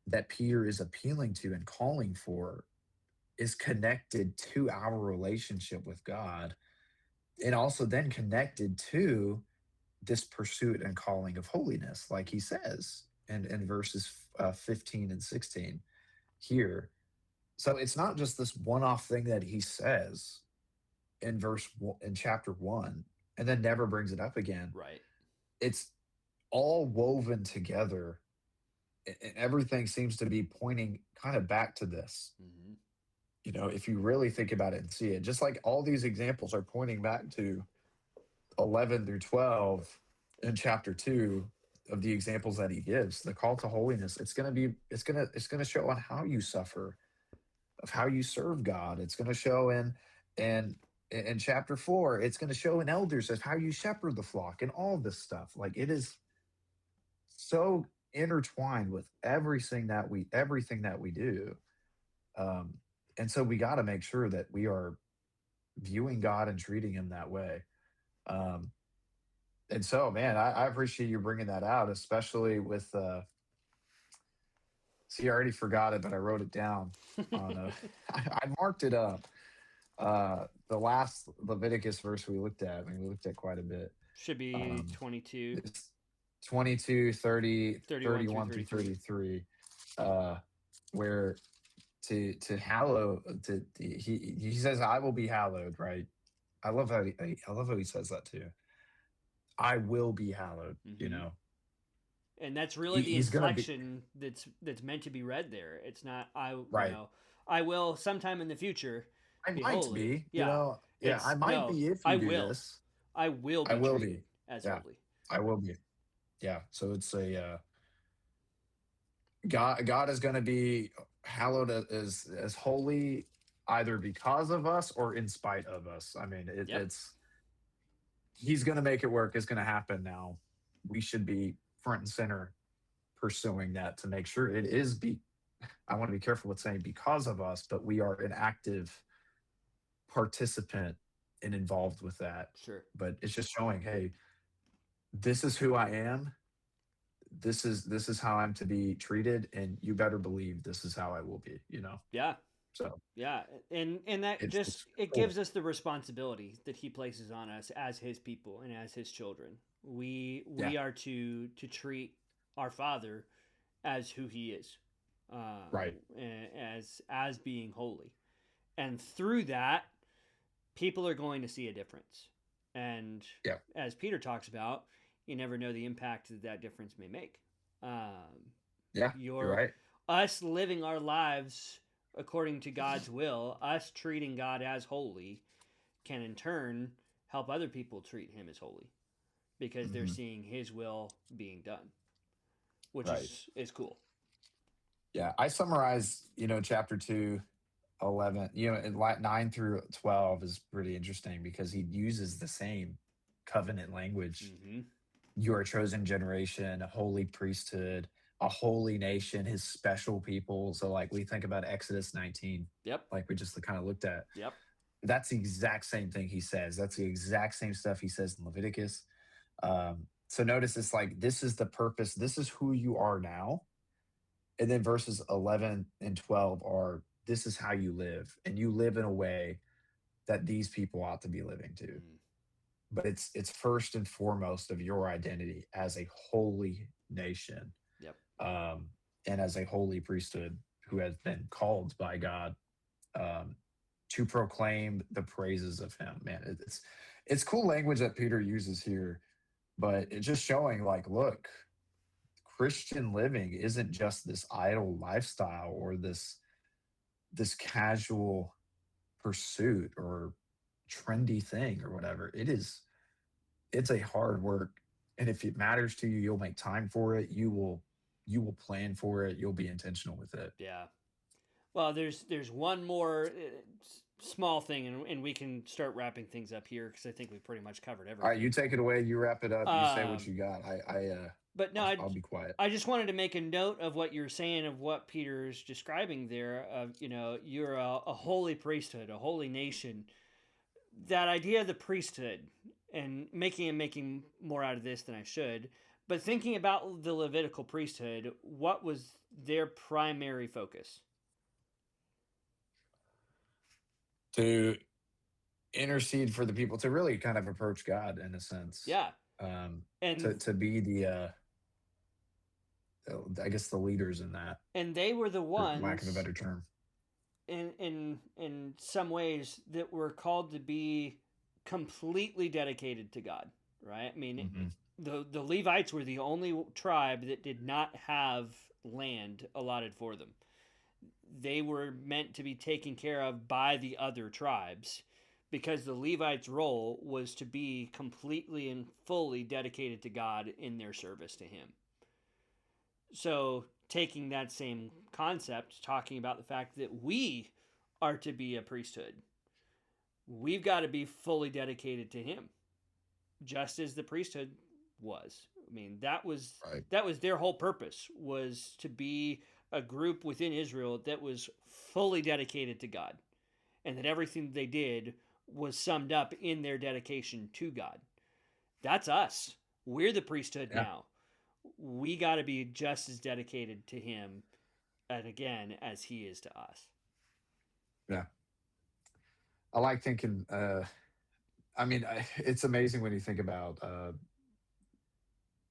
that Peter is appealing to and calling for is connected to our relationship with God, and also then connected to this pursuit and calling of holiness, like he says in verses 15 and 16 here. So it's not just this one-off thing that he says in chapter 1, and then never brings it up again. Right. It's all woven together, and everything seems to be pointing kind of back to this. Mm-hmm. If you really think about it and see it, just like all these examples are pointing back to 11 through 12 in chapter 2, of the examples that he gives, the call to holiness. It's going to show on how you suffer of how you serve God. It's going to show in in chapter 4. It's going to show in elders of how you shepherd the flock and all this stuff. Like it is so intertwined with everything that we do. Um, and so we got to make sure that we are viewing God and treating Him that way. Um, and so, man, I appreciate you bringing that out, especially with. See, I already forgot it, but I wrote it down on. I marked it up. The last Leviticus verse we looked at. I mean, we looked at quite a bit. Should be Um, 22, it's 22, 30, 31 through 31 through 33. 33, uh, where to hallow he says, "I will be hallowed." Right? I love how he says that too. I will be hallowed. You Mm-hmm. know, And that's really the he's gonna be inflection that's meant to be read there. It's not right. I will sometime in the future I be might holy. be. You Yeah. know, yeah, I It's might no, be if I you do will. this. I will I be will treated be. as Yeah, holy. I will be. Yeah. So it's a God is going to be hallowed as holy either because of us or in spite of us. I mean, Yep. it's he's going to make it work. It's going to happen now. We should be front and center pursuing that to make sure it is be. I want to be careful with saying because of us, but we are an active participant and involved with that. Sure. But it's just showing, hey, this is who I am. This is how I'm to be treated, and you better believe this is how I will be. You know. Yeah. So Yeah. And that it's just it cool. gives us the responsibility that he places on us as his people and as his children. Yeah. We are to treat our father as who he is. Right. As being holy. And through that, people are going to see a difference. And Yeah. as Peter talks about, you never know the impact that that difference may make. Um, Yeah. You're your right. us living our lives according to God's will, us treating God as holy, can in turn help other people treat Him as holy because they're Hmm. seeing His will being done, which Right. is cool. Yeah. I summarize, chapter 2, 11, and 9 through 12 is pretty interesting because he uses the same covenant language. Mm-hmm. You are a chosen generation, a holy priesthood, a holy nation, his special people. So, like, we think about Exodus 19, Yep. like we just kind of looked at. Yep. That's the exact same thing he says. That's the exact same stuff he says in Leviticus. So notice it's like this is the purpose. This is who you are now. And then verses 11 and 12 are this is how you live, and you live in a way that these people ought to be living to. Mm. But it's first and foremost of your identity as a holy nation, Yep. um, and as a holy priesthood who has been called by God, um, to proclaim the praises of Him. Man, it's cool language that Peter uses here, but it's just showing like, look, Christian living isn't just this idle lifestyle or this casual pursuit or trendy thing or whatever. It's a hard work. And if it matters to you, you'll make time for it. You will plan for it. You'll be intentional with it. Yeah. Well, there's one more small thing, and we can start wrapping things up here because I think we pretty much covered All right, you everything. take it away. You wrap it up. You say what Um, you got. but no, I'll be quiet. I just wanted to make a note of what you're saying of what Peter's describing there. Of you're a holy priesthood, a holy nation. That idea of the priesthood, and making more out of this than I should. But thinking about the Levitical priesthood, what was their primary focus? To intercede for the people, to really kind of approach God in a sense. Yeah, Um, and to be I guess the leaders in that, they were the for lack of a ones better term. in some ways that were called to be completely dedicated to God, right? I mean, Hmm. the Levites were the only tribe that did not have land allotted for them. They were meant to be taken care of by the other tribes because the Levites' role was to be completely and fully dedicated to God in their service to Him. So, taking that same concept, talking about the fact that we are to be a priesthood. We've got to be fully dedicated to him, just as the priesthood was. I mean, Right. that was their whole purpose, was to be a group within Israel that was fully dedicated to God, and that everything they did was summed up in their dedication to God. That's us. We're the priesthood Yeah. now. We got to be just as dedicated to him, and again, as he is to us. Yeah. I like thinking. I mean, it's amazing when you think about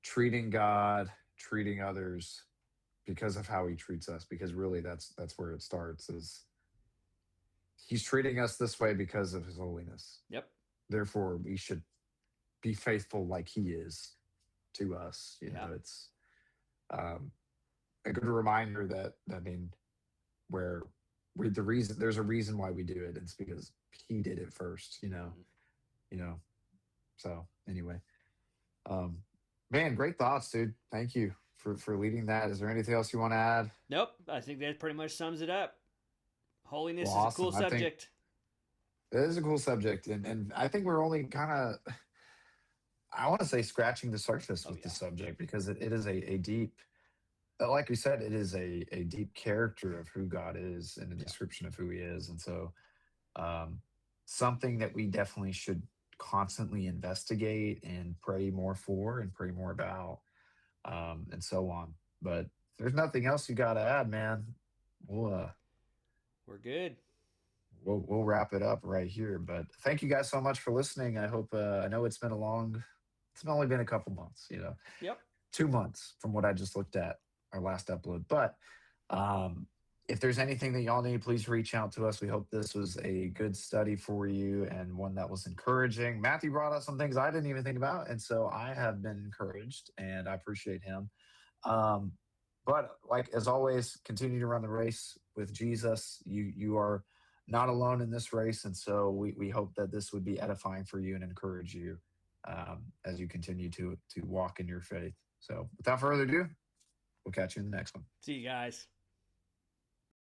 treating God, treating others because of how He treats us. Because really, that's where it starts. Is He's treating us this way because of His holiness. Yep. Therefore, we should be faithful like He is to us. Yeah. It's um, a good reminder that, I mean, where the reason, there's a reason why we do it. It's because He did it first. Mm-hmm. You know. So anyway, um, man, great thoughts, dude. Thank you for leading that. Is there anything else you want to add? Nope. I think that pretty much sums it up. Well, Holiness is a cool awesome. I think subject. it is a cool subject, and I think we're only kind of, I want to say, scratching the surface Oh with the yeah. subject, because it is a deep, like we said, it is a deep character of who God is and a Yeah. description of who He is, and so um, something that we definitely should constantly investigate and pray more for and pray more about, and so on. But if there's nothing else you got to add, man, we'll uh, We're good. we'll wrap it up right here. But thank you guys so much for listening. I hope, I know it's been a long, it's only been a couple months, Yep. 2 months from what I just looked at our last upload. But um, if there's anything that y'all need, please reach out to us. We hope this was a good study for you and one that was encouraging. Matthew brought up some things I didn't even think about, and so I have been encouraged, and I appreciate him. Um, but like as always, continue to run the race with Jesus. You are not alone in this race, and so we hope that this would be edifying for you and encourage you, as you continue to walk in your faith. So without further ado, we'll catch you in the next one. See you guys.